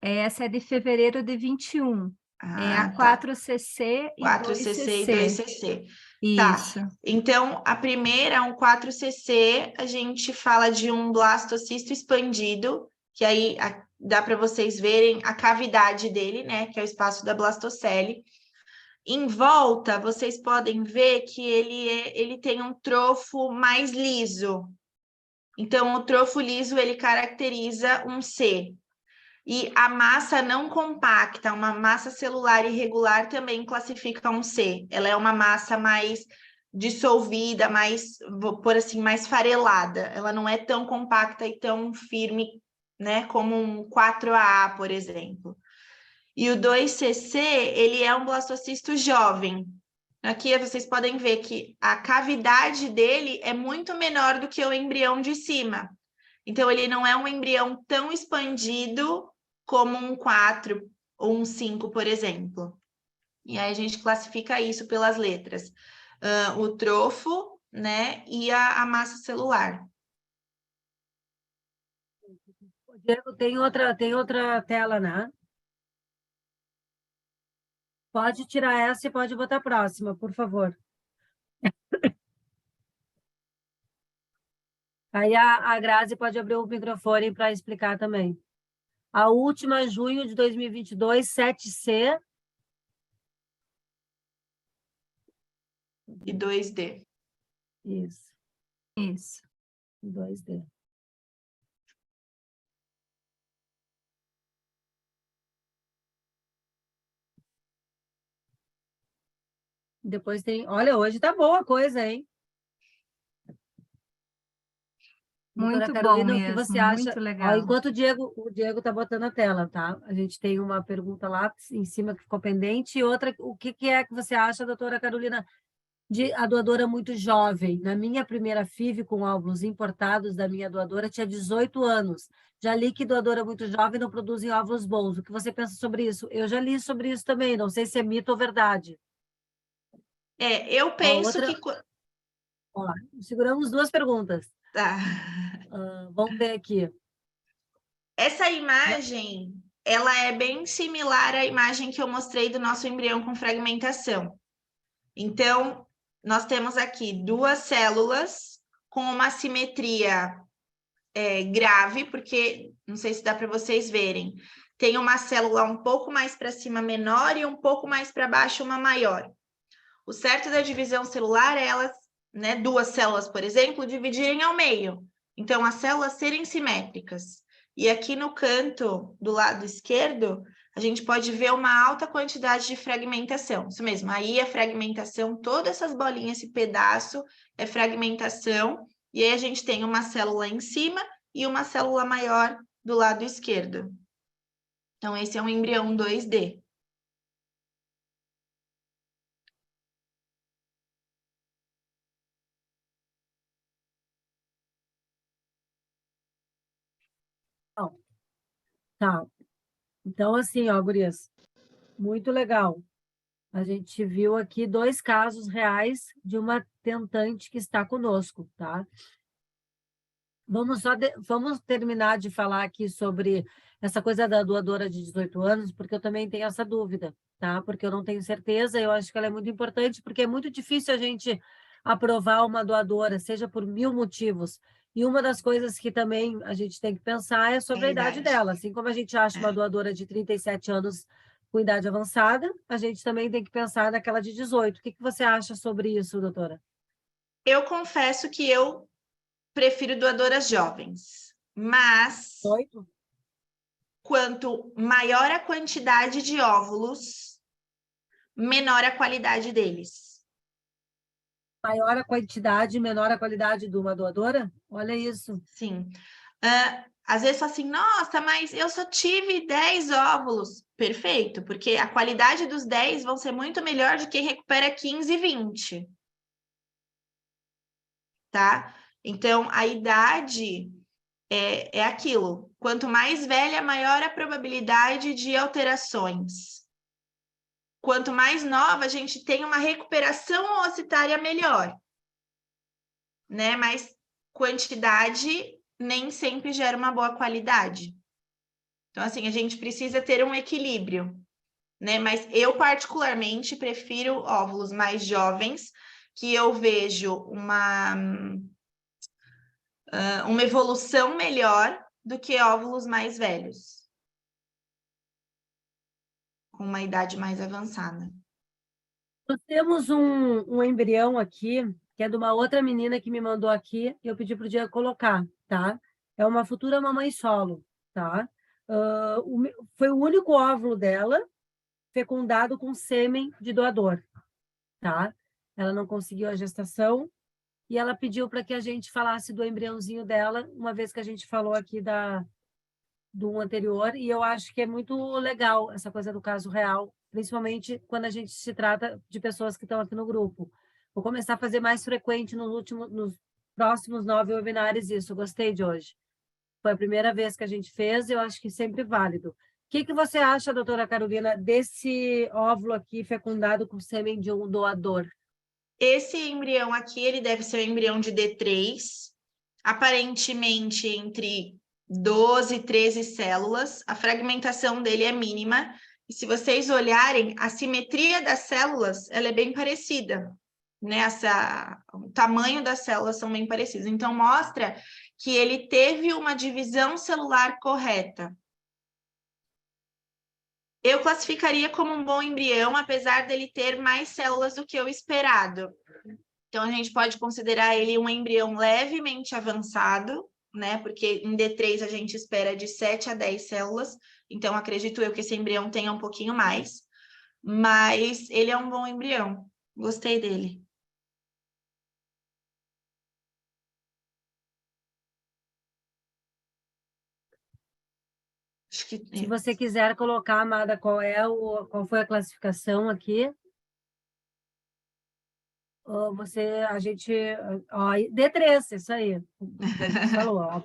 Essa é de fevereiro de 21. É a
Tá.
4CC e
4CC e 2CC.
Isso.
Tá. Então, a primeira, um 4CC, a gente fala de um blastocisto expandido, que aí dá para vocês verem a cavidade dele, né? Que é o espaço da blastocele. Em volta, vocês podem ver que ele tem um trofo mais liso. Então, o trofo liso, ele caracteriza um C. E a massa não compacta, uma massa celular irregular, também classifica um C. Ela é uma massa mais dissolvida, mais, vou pôr assim, mais farelada. Ela não é tão compacta e tão firme, né, como um 4AA, por exemplo. E o 2CC, ele é um blastocisto jovem. Aqui vocês podem ver que a cavidade dele é muito menor do que o embrião de cima. Então, ele não é um embrião tão expandido como um 4 ou um 5, por exemplo. E aí a gente classifica isso pelas letras. O trofo, né, e a massa celular.
Diego, tem outra tela, né? Pode tirar essa e pode botar a próxima, por favor. Aí a Grazi pode abrir o microfone para explicar também. A última, junho de 2022, 7C.
E 2D.
Isso,
Isso.
2D. Depois tem... Olha, hoje tá boa a coisa, hein? Doutora
Muito
Carolina,
bom
o que você
mesmo,
acha?
muito
Ó,
legal.
enquanto o Diego tá botando a tela, tá? A gente tem uma pergunta lá em cima que ficou pendente e outra, o que é que você acha, doutora Carolina, de a doadora muito jovem? Na minha primeira FIV com óvulos importados da minha doadora tinha 18 anos. Já li que doadora muito jovem não produzem óvulos bons. O que você pensa sobre isso? Eu já li sobre isso também, não sei se é mito ou verdade.
Eu penso
Outra,
que...
ó, seguramos duas perguntas.
Tá.
Vamos ver aqui.
Essa imagem, ela é bem similar à imagem que eu mostrei do nosso embrião com fragmentação. Então, nós temos aqui duas células com uma simetria grave, porque, não sei se dá para vocês verem, tem uma célula um pouco mais para cima menor e um pouco mais para baixo uma maior. O certo da divisão celular é elas, né, duas células, por exemplo, dividirem ao meio. Então, as células serem simétricas. E aqui no canto do lado esquerdo, a gente pode ver uma alta quantidade de fragmentação. Isso mesmo, aí é fragmentação, todas essas bolinhas, esse pedaço é fragmentação. E aí a gente tem uma célula em cima e uma célula maior do lado esquerdo. Então, esse é um embrião 2D.
Não. Tá. Então, assim, ó, gurias, muito legal. A gente viu aqui 2 casos reais de uma tentante que está conosco, tá? Vamos terminar de falar aqui sobre essa coisa da doadora de 18 anos, porque eu também tenho essa dúvida, tá? Porque eu não tenho certeza, eu acho que ela é muito importante, porque é muito difícil a gente aprovar uma doadora, seja por 1000 motivos. E uma das coisas que também a gente tem que pensar é sobre a idade dela. Assim como a gente acha uma doadora de 37 anos com idade avançada, a gente também tem que pensar naquela de 18. O que você acha sobre isso, doutora?
Eu confesso que eu prefiro doadoras jovens, mas
18?
quanto maior a quantidade de óvulos, menor a qualidade deles.
Maior a quantidade, menor a qualidade de uma doadora? Olha isso.
Sim. Às vezes fala assim, nossa, mas eu só tive 10 óvulos. Perfeito, porque a qualidade dos 10 vão ser muito melhor de quem recupera 15 e 20. Tá? Então, a idade é aquilo. Quanto mais velha, maior a probabilidade de alterações. Quanto mais nova, a gente tem uma recuperação ocitária melhor, né? Mas quantidade nem sempre gera uma boa qualidade. Então, assim, a gente precisa ter um equilíbrio, né? Mas eu, particularmente, prefiro óvulos mais jovens, que eu vejo uma evolução melhor do que óvulos mais velhos, com uma idade mais avançada.
Nós temos um embrião aqui, que é de uma outra menina que me mandou aqui, e eu pedi para o Diego colocar, tá? É uma futura mamãe solo, tá? Foi o único óvulo dela fecundado com sêmen de doador, tá? Ela não conseguiu a gestação e ela pediu para que a gente falasse do embriãozinho dela, uma vez que a gente falou aqui do anterior, e eu acho que é muito legal essa coisa do caso real, principalmente quando a gente se trata de pessoas que estão aqui no grupo. Vou começar a fazer mais frequente nos próximos 9 webinários isso. Gostei de hoje. Foi a primeira vez que a gente fez, eu acho que sempre válido. O que você acha, doutora Carolina, desse óvulo aqui fecundado com sêmen de um doador?
Esse embrião aqui, ele deve ser um embrião de D3, aparentemente entre 12 e 13 células. A fragmentação dele é mínima. E se vocês olharem, a simetria das células, ela é bem parecida, né? O tamanho das células são bem parecidos. Então, mostra que ele teve uma divisão celular correta. Eu classificaria como um bom embrião, apesar dele ter mais células do que o esperado. Então, a gente pode considerar ele um embrião levemente avançado, né? Porque em D3 a gente espera de 7 a 10 células. Então, acredito eu que esse embrião tenha um pouquinho mais. Mas ele é um bom embrião. Gostei dele. Acho que...
Se você quiser colocar, Amada, qual foi a classificação aqui? D3, isso aí, que a gente falou. Ó.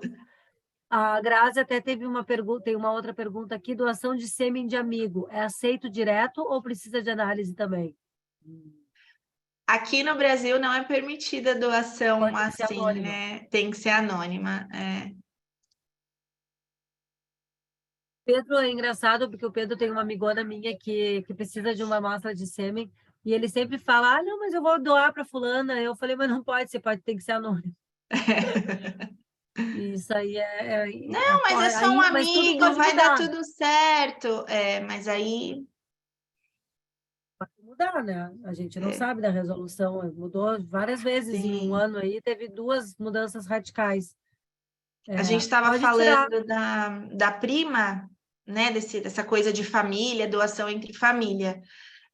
A Grazi até teve uma pergunta, tem uma outra pergunta aqui, doação de sêmen de amigo, é aceito direto ou precisa de análise também?
Aqui no Brasil não é permitida doação assim, né? Tem que ser anônima.
Pedro é engraçado, porque o Pedro tem uma amigona minha que precisa de uma amostra de sêmen, e ele sempre fala, não, mas eu vou doar para fulana. Eu falei, mas não pode, tem que ser anônimo. Isso aí
Não, mas é só um amigo, vai dar tudo certo. Mas aí...
Pode mudar, né? A gente não sabe da resolução. Mudou várias vezes em um ano aí, teve 2 mudanças radicais.
A gente estava falando da prima, né? Dessa coisa de família, doação entre família.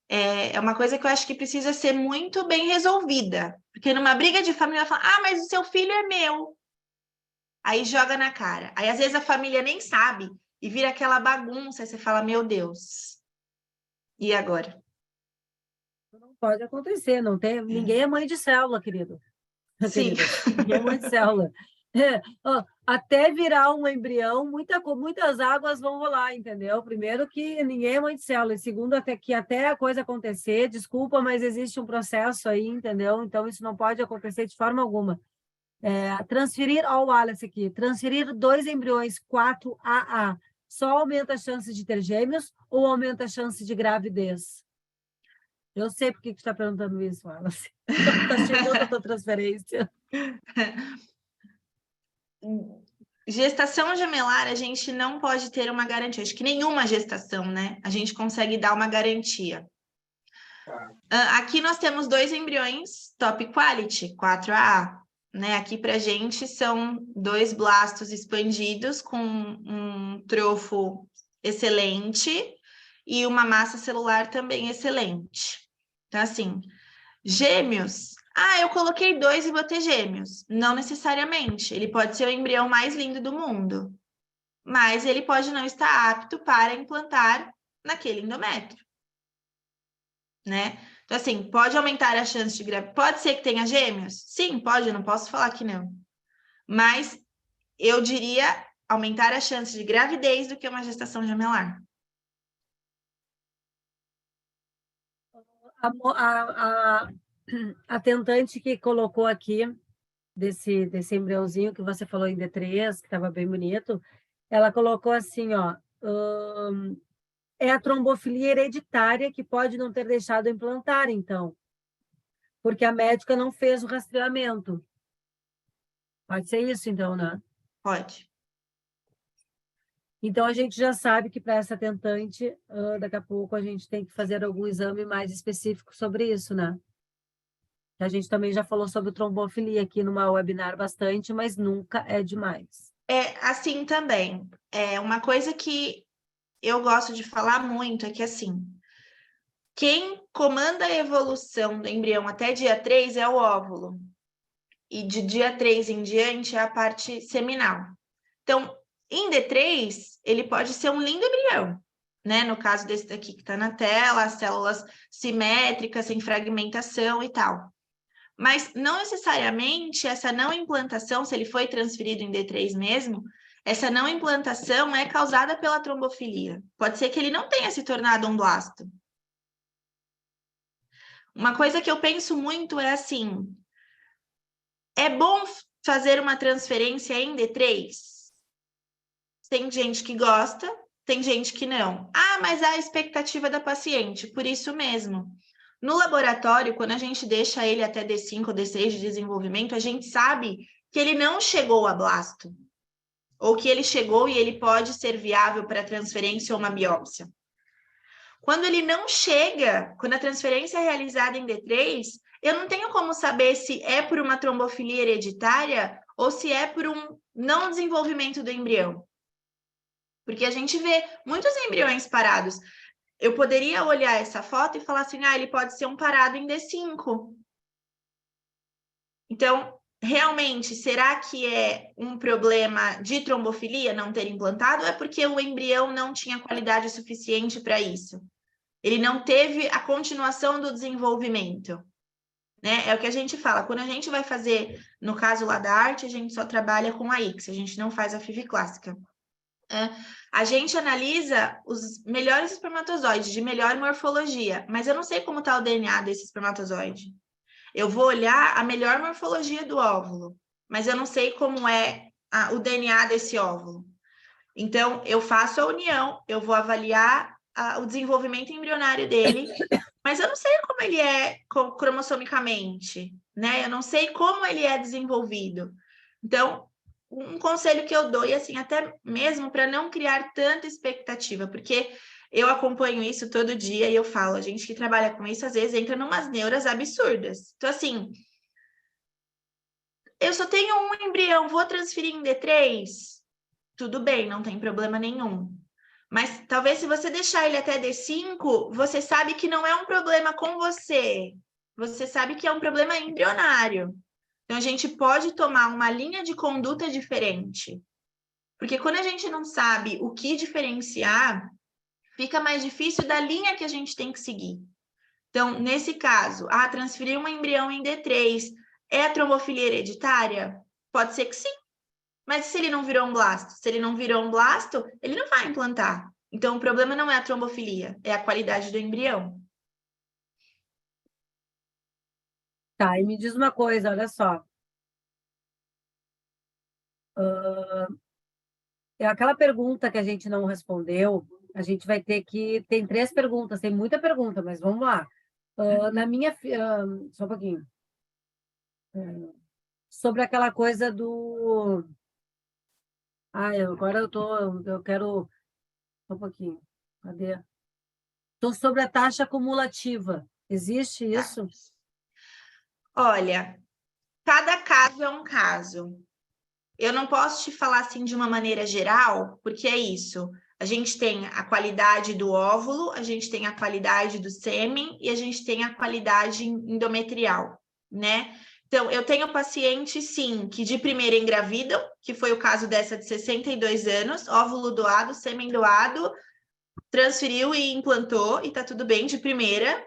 É uma coisa que eu acho que precisa ser muito bem resolvida. Porque numa briga de família, ela fala, mas o seu filho é meu. Aí joga na cara. Aí, às vezes, a família nem sabe e vira aquela bagunça. Aí você fala, meu Deus. E agora?
Não pode acontecer, não tem... Ninguém é mãe de célula, querido.
Sim.
Ninguém é mãe de célula. até virar um embrião, muitas águas vão rolar, entendeu? Primeiro que ninguém é mãe de célula, e segundo até a coisa acontecer, desculpa, mas existe um processo aí, entendeu? Então isso não pode acontecer de forma alguma. Transferir, ó, o Wallace aqui, transferir 2 embriões 4AA, só aumenta a chance de ter gêmeos ou aumenta a chance de gravidez? Eu sei por que tu está perguntando isso, Wallace. Está chegando a tua transferência.
Gestação gemelar, a gente não pode ter uma garantia. Acho que nenhuma gestação, né? A gente consegue dar uma garantia. Aqui nós temos 2 embriões top quality, 4AA. Né? Aqui pra gente são 2 blastos expandidos com um trofo excelente e uma massa celular também excelente. Então, assim, gêmeos. Eu coloquei 2 e vou ter gêmeos. Não necessariamente. Ele pode ser o embrião mais lindo do mundo, mas ele pode não estar apto para implantar naquele endométrio, né? Então, assim, pode aumentar a chance de gravidez. Pode ser que tenha gêmeos? Sim, pode, eu não posso falar que não. Mas eu diria aumentar a chance de gravidez do que uma gestação gemelar.
A tentante que colocou aqui, desse embriãozinho que você falou em D3, que estava bem bonito, ela colocou assim, ó, é a trombofilia hereditária que pode não ter deixado implantar, então, porque a médica não fez o rastreamento. Pode ser isso, então, né?
Pode.
Então, a gente já sabe que para essa tentante, daqui a pouco a gente tem que fazer algum exame mais específico sobre isso, né? A gente também já falou sobre trombofilia aqui numa webinar bastante, mas nunca é demais.
Assim também. Uma coisa que eu gosto de falar muito é que, assim, quem comanda a evolução do embrião até dia 3 é o óvulo. E de dia 3 em diante é a parte seminal. Então, em D3, ele pode ser um lindo embrião, né? No caso desse daqui que está na tela, as células simétricas, sem fragmentação e tal. Mas não necessariamente essa não implantação, se ele foi transferido em D3 mesmo, essa não implantação é causada pela trombofilia. Pode ser que ele não tenha se tornado um blasto. Uma coisa que eu penso muito é assim, é bom fazer uma transferência em D3? Tem gente que gosta, tem gente que não. Mas há a expectativa da paciente, por isso mesmo. No laboratório, quando a gente deixa ele até D5 ou D6 de desenvolvimento, a gente sabe que ele não chegou a blasto. Ou que ele chegou e ele pode ser viável para transferência ou uma biópsia. Quando ele não chega, quando a transferência é realizada em D3, eu não tenho como saber se é por uma trombofilia hereditária ou se é por um não desenvolvimento do embrião. Porque a gente vê muitos embriões parados. Eu poderia olhar essa foto e falar assim, ele pode ser um parado em D5. Então, realmente, será que é um problema de trombofilia não ter implantado? Ou é porque o embrião não tinha qualidade suficiente para isso? Ele não teve a continuação do desenvolvimento, né? É o que a gente fala. Quando a gente vai fazer, no caso lá da arte, a gente só trabalha com a ICSI, a gente não faz a FIV clássica. A gente analisa os melhores espermatozoides, de melhor morfologia, mas eu não sei como está o DNA desse espermatozoide. Eu vou olhar a melhor morfologia do óvulo, mas eu não sei como é o DNA desse óvulo. Então, eu faço a união, eu vou avaliar o desenvolvimento embrionário dele, mas eu não sei como ele é cromossomicamente, né? Eu não sei como ele é desenvolvido. Então, um conselho que eu dou, e assim, até mesmo para não criar tanta expectativa, porque eu acompanho isso todo dia e eu falo, a gente que trabalha com isso, às vezes, entra numas neuras absurdas. Então, assim, eu só tenho um embrião, vou transferir em D3? Tudo bem, não tem problema nenhum. Mas talvez se você deixar ele até D5, você sabe que não é um problema com você. Você sabe que é um problema embrionário. Então, a gente pode tomar uma linha de conduta diferente. Porque quando a gente não sabe o que diferenciar, fica mais difícil da linha que a gente tem que seguir. Então, nesse caso, transferir um embrião em D3 é a trombofilia hereditária? Pode ser que sim. Mas se ele não virou um blasto? Se ele não virou um blasto, ele não vai implantar. Então, o problema não é a trombofilia, é a qualidade do embrião.
Tá, e me diz uma coisa, olha só. É aquela pergunta que a gente não respondeu, a gente vai ter que... Tem 3 perguntas, tem muita pergunta, mas vamos lá. Na minha... só um pouquinho. Sobre aquela coisa do... agora eu quero... Só um pouquinho. Cadê? Estou sobre a taxa acumulativa. Existe isso?
Olha, cada caso é um caso. Eu não posso te falar assim de uma maneira geral, porque é isso. A gente tem a qualidade do óvulo, a gente tem a qualidade do sêmen e a gente tem a qualidade endometrial, né? Então, eu tenho pacientes, sim, que de primeira engravidam, que foi o caso dessa de 62 anos, óvulo doado, sêmen doado, transferiu e implantou, e tá tudo bem de primeira.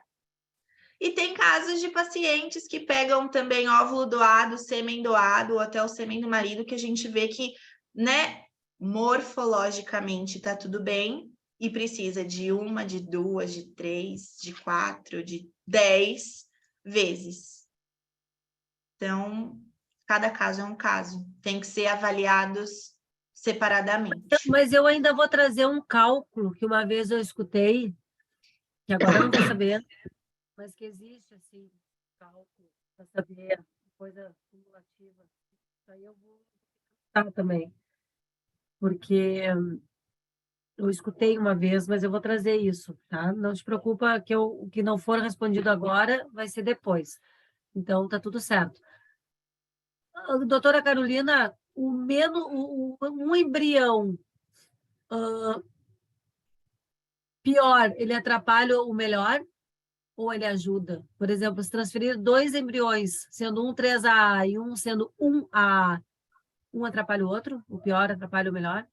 E tem casos de pacientes que pegam também óvulo doado, sêmen doado, ou até o sêmen do marido, que a gente vê que, né, morfologicamente tá tudo bem e precisa de 1, de 2, de 3, de 4, de 10 vezes. Então, cada caso é um caso. Tem que ser avaliados separadamente.
Mas eu ainda vou trazer um cálculo que uma vez eu escutei, que agora eu não vou saber, mas que existe, assim, cálculo para saber coisa cumulativa. Isso aí eu vou escutar também, porque eu escutei uma vez, mas eu vou trazer isso, tá? Não te preocupa que o que não for respondido agora vai ser depois. Então, tá tudo certo. Doutora Carolina, um embrião pior, ele atrapalha o melhor ou ele ajuda? Por exemplo, se transferir 2 embriões, sendo um 3A e um sendo 1A, um atrapalha o outro? O pior atrapalha o melhor?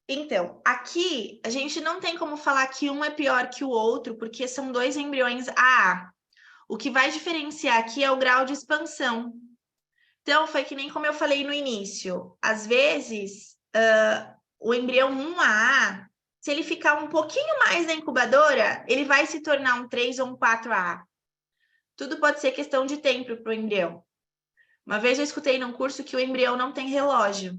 Então, aqui a gente não tem como falar que um é pior que o outro, porque são 2 embriões AA. O que vai diferenciar aqui é o grau de expansão. Então, foi que nem como eu falei no início. Às vezes, o embrião 1AA, se ele ficar um pouquinho mais na incubadora, ele vai se tornar um 3 ou um 4AA. Tudo pode ser questão de tempo para o embrião. Uma vez eu escutei num curso que o embrião não tem relógio.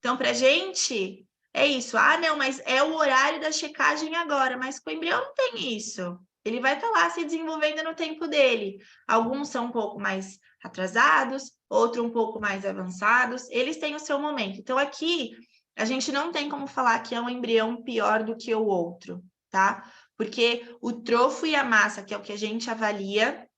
Então, para a gente, é isso. Ah, não, mas é o horário da checagem agora. Mas com o embrião não tem isso. Ele vai estar lá se desenvolvendo no tempo dele. Alguns são um pouco mais atrasados, outros um pouco mais avançados. Eles têm o seu momento. Então, aqui, a gente não tem como falar que é um embrião pior do que o outro, tá? Porque o trofo e a massa, que é o que a gente avalia,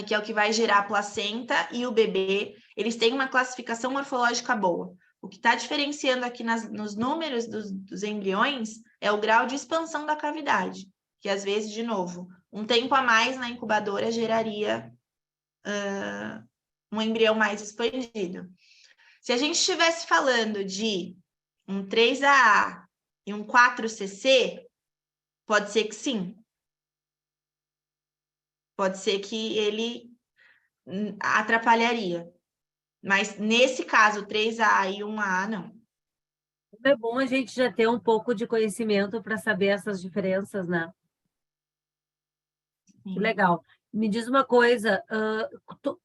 que é o que vai gerar a placenta e o bebê, eles têm uma classificação morfológica boa. O que está diferenciando aqui nos números dos embriões é o grau de expansão da cavidade, que às vezes, de novo, um tempo a mais na incubadora geraria um embrião mais expandido. Se a gente estivesse falando de um 3AA e um 4CC, pode ser que sim. Pode ser que ele atrapalharia. Mas nesse caso, 3A e 1A, não.
É bom a gente já ter um pouco de conhecimento para saber essas diferenças, né? Que legal. Me diz uma coisa,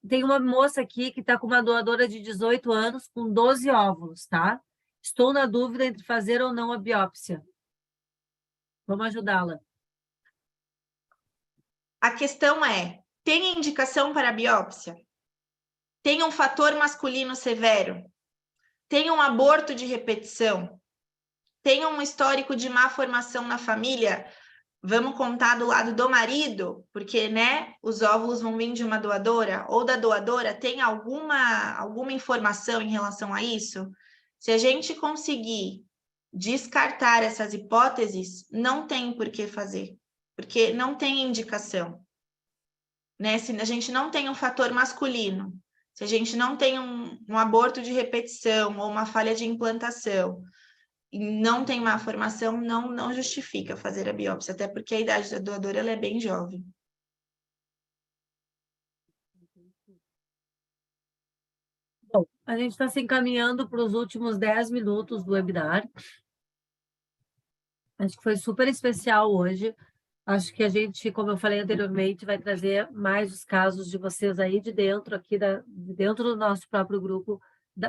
tem uma moça aqui que está com uma doadora de 18 anos com 12 óvulos, tá? Estou na dúvida entre fazer ou não a biópsia. Vamos ajudá-la.
A questão é, tem indicação para biópsia? Tem um fator masculino severo? Tem um aborto de repetição? Tem um histórico de má formação na família? Vamos contar do lado do marido, porque, né, os óvulos vão vir de uma doadora, ou da doadora, tem alguma informação em relação a isso? Se a gente conseguir descartar essas hipóteses, não tem por que fazer, porque não tem indicação, né? Se a gente não tem um fator masculino, se a gente não tem um aborto de repetição ou uma falha de implantação, e não tem má formação, não justifica fazer a biópsia, até porque a idade da doadora ela é bem jovem.
Bom, A gente está se encaminhando para os últimos 10 minutos do webinar. Acho que foi super especial hoje. Acho que a gente, como eu falei anteriormente, vai trazer mais os casos de vocês aí de dentro, de dentro do nosso próprio grupo,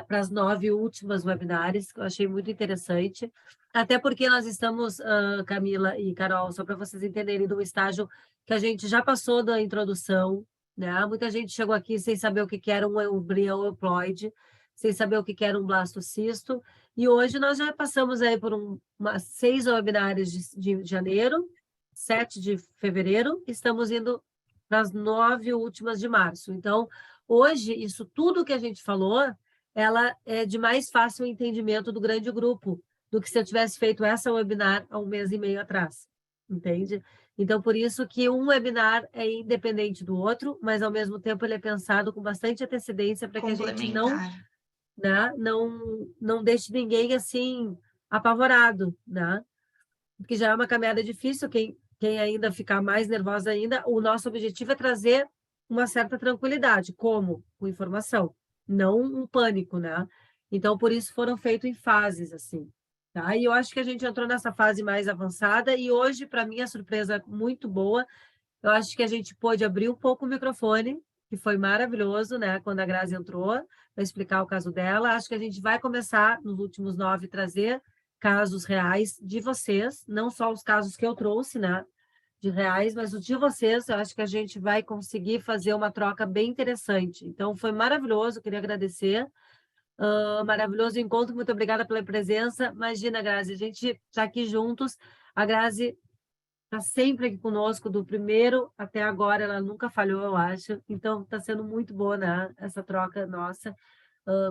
para as 9 últimas webinários, que eu achei muito interessante. Até porque nós estamos, Camila e Carol, só para vocês entenderem, do estágio que a gente já passou da introdução, né? Muita gente chegou aqui sem saber o que era um embrião euploide, sem saber o que era um blastocisto, e hoje nós já passamos aí por umas 6 webinários de janeiro, 7 de fevereiro, estamos indo para as 9 últimas de março. Então, hoje, isso tudo que a gente falou, ela é de mais fácil entendimento do grande grupo, do que se eu tivesse feito essa webinar há 1 mês e meio atrás, entende? Então, por isso que um webinar é independente do outro, mas, ao mesmo tempo, ele é pensado com bastante antecedência para que a gente não,
Complementar.
né, não deixe ninguém, assim, apavorado, né? Porque já é uma caminhada difícil, quem ainda ficar mais nervosa ainda, o nosso objetivo é trazer uma certa tranquilidade. Como? Com informação, não um pânico, né? Então, por isso foram feitos em fases, assim. Tá? E eu acho que a gente entrou nessa fase mais avançada, e hoje, para mim, a surpresa é muito boa. Eu acho que a gente pôde abrir um pouco o microfone, que foi maravilhoso, né? Quando a Grazi entrou, para explicar o caso dela. Acho que a gente vai começar, nos últimos 9, trazer casos reais de vocês, não só os casos que eu trouxe, né? De reais, mas os de vocês, eu acho que a gente vai conseguir fazer uma troca bem interessante. Então, foi maravilhoso, queria agradecer. Maravilhoso encontro, muito obrigada pela presença. Imagina, Grazi, a gente está aqui juntos. A Grazi está sempre aqui conosco, do primeiro até agora, ela nunca falhou, eu acho. Então, está sendo muito boa, né, essa troca nossa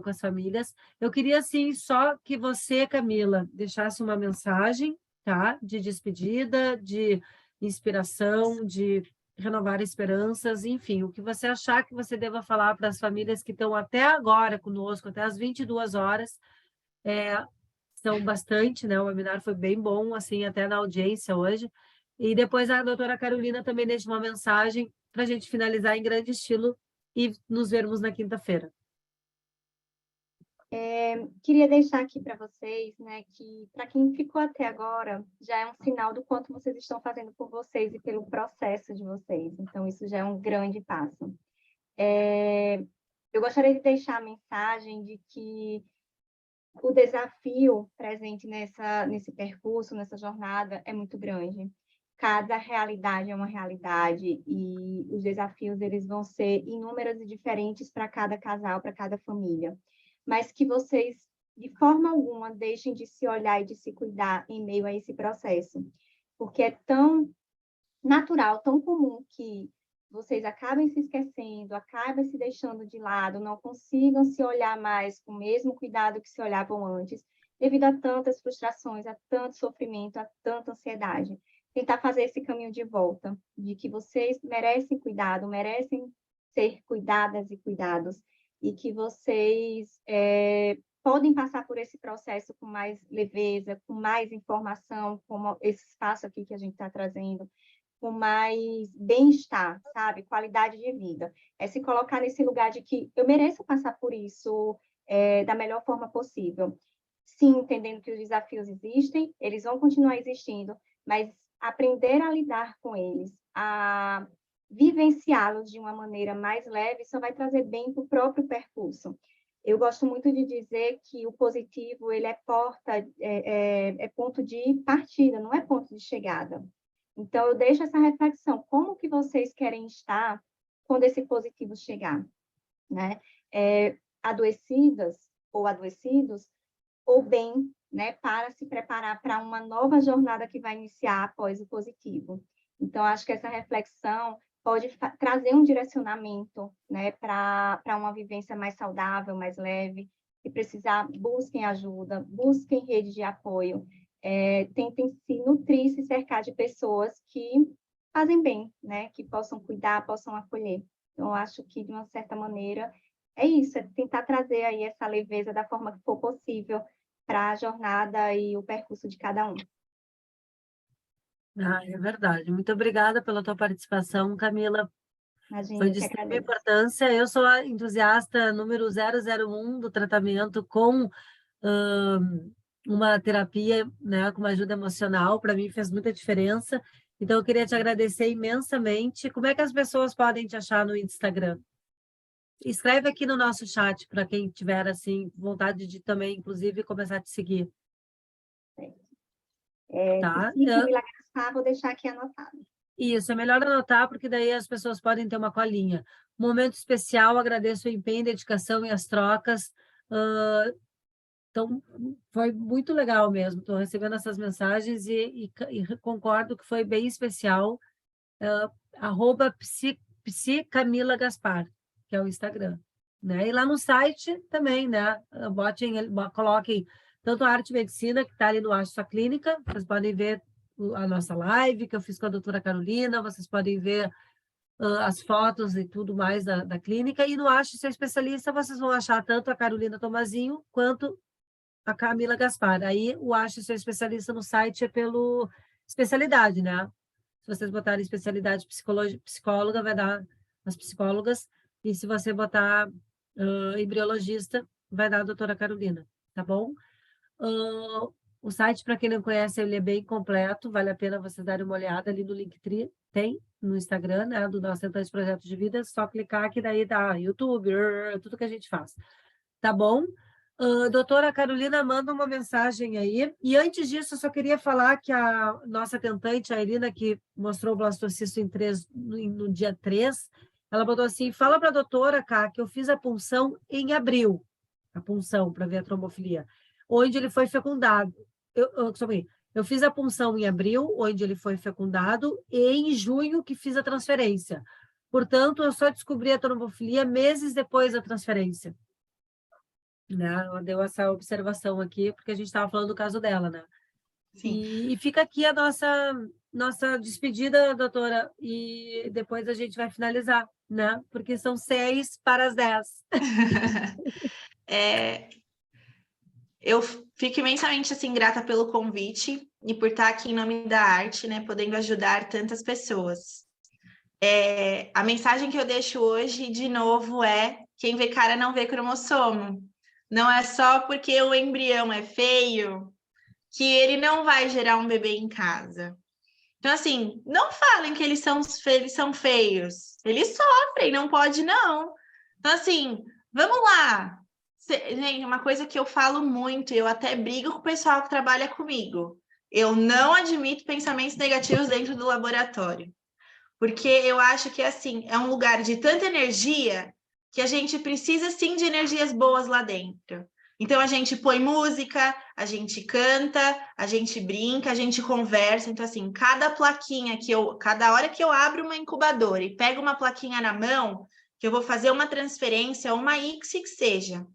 com as famílias. Eu queria, assim, só que você, Camila, deixasse uma mensagem, tá? De despedida, de inspiração, de renovar esperanças, enfim, o que você achar que você deva falar para as famílias que estão até agora conosco, até as 22 horas, são bastante, né? O webinar foi bem bom, assim, até na audiência hoje. E depois a doutora Carolina também deixa uma mensagem para a gente finalizar em grande estilo e nos vermos na quinta-feira.
Queria deixar aqui para vocês, né, que para quem ficou até agora, já é um sinal do quanto vocês estão fazendo por vocês e pelo processo de vocês. Então, isso já é um grande passo. Eu gostaria de deixar a mensagem de que o desafio presente nesse percurso, nessa jornada, é muito grande. Cada realidade é uma realidade e os desafios eles vão ser inúmeros e diferentes para cada casal, para cada família. Mas que vocês, de forma alguma, deixem de se olhar e de se cuidar em meio a esse processo. Porque é tão natural, tão comum que vocês acabem se esquecendo, acabem se deixando de lado, não consigam se olhar mais com o mesmo cuidado que se olhavam antes, devido a tantas frustrações, a tanto sofrimento, a tanta ansiedade. Tentar fazer esse caminho de volta, de que vocês merecem cuidado, merecem ser cuidadas e cuidados, e que vocês podem passar por esse processo com mais leveza, com mais informação, como esse espaço aqui que a gente está trazendo, com mais bem-estar, sabe? Qualidade de vida. É se colocar nesse lugar de que eu mereço passar por isso da melhor forma possível. Sim, entendendo que os desafios existem, eles vão continuar existindo, mas aprender a lidar com eles, a vivenciá-los de uma maneira mais leve, só vai trazer bem para o próprio percurso. Eu gosto muito de dizer que o positivo ele é ponto de partida, não é ponto de chegada. Então, eu deixo essa reflexão, como que vocês querem estar quando esse positivo chegar? Né? Adoecidas ou adoecidos, ou bem, né, para se preparar para uma nova jornada que vai iniciar após o positivo. Então, acho que essa reflexão pode trazer um direcionamento, né, para uma vivência mais saudável, mais leve. Se precisar, busquem ajuda, busquem rede de apoio, tentem se nutrir, se cercar de pessoas que fazem bem, né, que possam cuidar, possam acolher. Então, eu acho que, de uma certa maneira, é isso, é tentar trazer aí essa leveza da forma que for possível para a jornada e o percurso de cada um.
É verdade. Muito obrigada pela tua participação, Camila.
Imagina,
Foi
eu
de
que
extrema
agradeço.
importância. Eu sou a entusiasta número 001 do tratamento com uma terapia, né, com uma ajuda emocional. Para mim fez muita diferença. Então, eu queria te agradecer imensamente. Como é que as pessoas podem te achar no Instagram? Escreve aqui no nosso chat para quem tiver assim vontade de também, inclusive, começar a te seguir, tá?
Psi Camila Gaspar, vou deixar aqui anotado.
Isso, é melhor anotar, porque daí as pessoas podem ter uma colinha. Momento especial, agradeço o empenho, dedicação e as trocas. Então, foi muito legal mesmo. Estou recebendo essas mensagens e concordo que foi bem especial. @Psi Camila Gaspar, que é o Instagram. Né? E lá no site também, né? Coloquem tanto a Arte e Medicina, que está ali no Acho Sua Clínica, vocês podem ver a nossa live que eu fiz com a doutora Carolina, vocês podem ver as fotos e tudo mais da clínica, e no Acho Seu Especialista vocês vão achar tanto a Carolina Tomazinho quanto a Camila Gaspar. Aí o Acho Seu Especialista no site é pelo especialidade, né? Se vocês botarem especialidade psicóloga, vai dar as psicólogas, e se você botar embriologista, vai dar a doutora Carolina, tá bom? O site, para quem não conhece, ele é bem completo, vale a pena vocês darem uma olhada ali no Linktree, tem no Instagram, né, do nosso Tentante Projeto de Vida, só clicar que daí dá YouTube, tudo que a gente faz, tá bom? Doutora Carolina, manda uma mensagem aí, e antes disso, eu só queria falar que a nossa tentante, a Irina, que mostrou o blastocisto no dia 3, ela botou assim, fala para a doutora, Cá, que eu fiz a punção em abril, a punção para ver a trombofilia, onde ele foi fecundado. Eu fiz a punção em abril, onde ele foi fecundado, e em junho que fiz a transferência. Portanto, eu só descobri a trombofilia meses depois da transferência. Né? Ela deu essa observação aqui, porque a gente estava falando do caso dela, né?
Sim.
E fica aqui a nossa despedida, doutora, e depois a gente vai finalizar, né? Porque são 6:10.
Eu fico imensamente assim grata pelo convite e por estar aqui em nome da arte, né, podendo ajudar tantas pessoas. A mensagem que eu deixo hoje, de novo, é: quem vê cara não vê cromossomo. Não é só porque o embrião é feio que ele não vai gerar um bebê em casa. Então, assim, não falem que eles são feios. Eles sofrem, não pode, não. Então, assim, vamos lá. Gente, uma coisa que eu falo muito, eu até brigo com o pessoal que trabalha comigo. Eu não admito pensamentos negativos dentro do laboratório. Porque eu acho que, assim, é um lugar de tanta energia que a gente precisa, sim, de energias boas lá dentro. Então, a gente põe música, a gente canta, a gente brinca, a gente conversa. Então, assim, cada hora que eu abro uma incubadora e pego uma plaquinha na mão, que eu vou fazer uma transferência, uma ICSI que seja,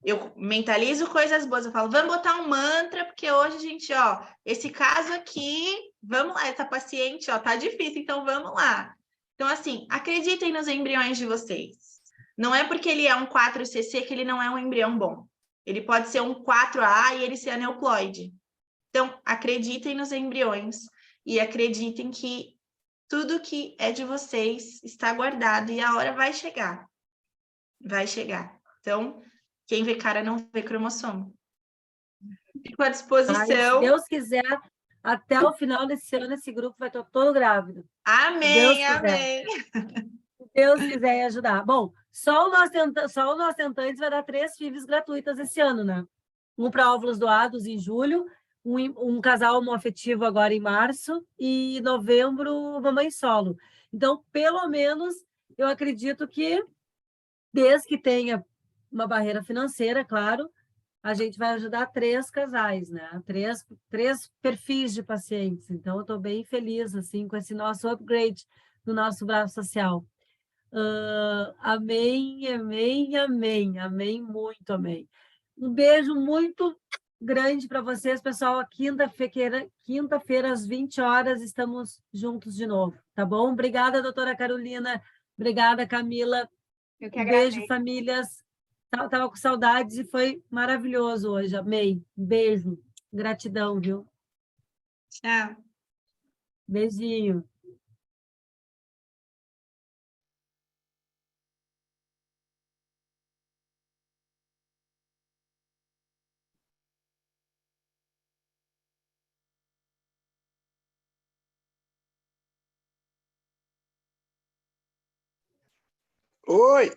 eu mentalizo coisas boas, eu falo, vamos botar um mantra, porque hoje a gente, ó, esse caso aqui, vamos lá, essa paciente, ó, tá difícil, então vamos lá. Então, assim, acreditem nos embriões de vocês. Não é porque ele é um 4cc que ele não é um embrião bom. Ele pode ser um 4A e ele ser aneuploide. Então, acreditem nos embriões e acreditem que tudo que é de vocês está guardado e a hora vai chegar. Vai chegar. Então, quem vê cara não vê cromossomo. Fico à
Tá? E se
disposição.
Deus quiser, até o final desse ano, esse grupo vai estar todo grávido.
Amém,
Deus quiser.
amém.
Se Deus quiser ajudar. Bom, só o nosso Tentantes vai dar 3 FIVs gratuitas esse ano, né? Um para óvulos doados em julho, um casal homoafetivo agora em março e novembro, mamãe solo. Então, pelo menos, eu acredito que, desde que tenha uma barreira financeira, claro, a gente vai ajudar 3 casais, né? Três perfis de pacientes. Então, eu estou bem feliz assim, com esse nosso upgrade do nosso braço social. Amém, amém, amém, amém, muito amém. Um beijo muito grande para vocês, pessoal. Quinta-feira, às 20 horas, estamos juntos de novo, tá bom? Obrigada, doutora Carolina. Obrigada, Camila.
Eu que
Um
agradeço.
beijo, famílias. Tava com saudades e foi maravilhoso hoje. Amei. Beijo. Gratidão, viu?
Tchau.
Beijinho.
Oi!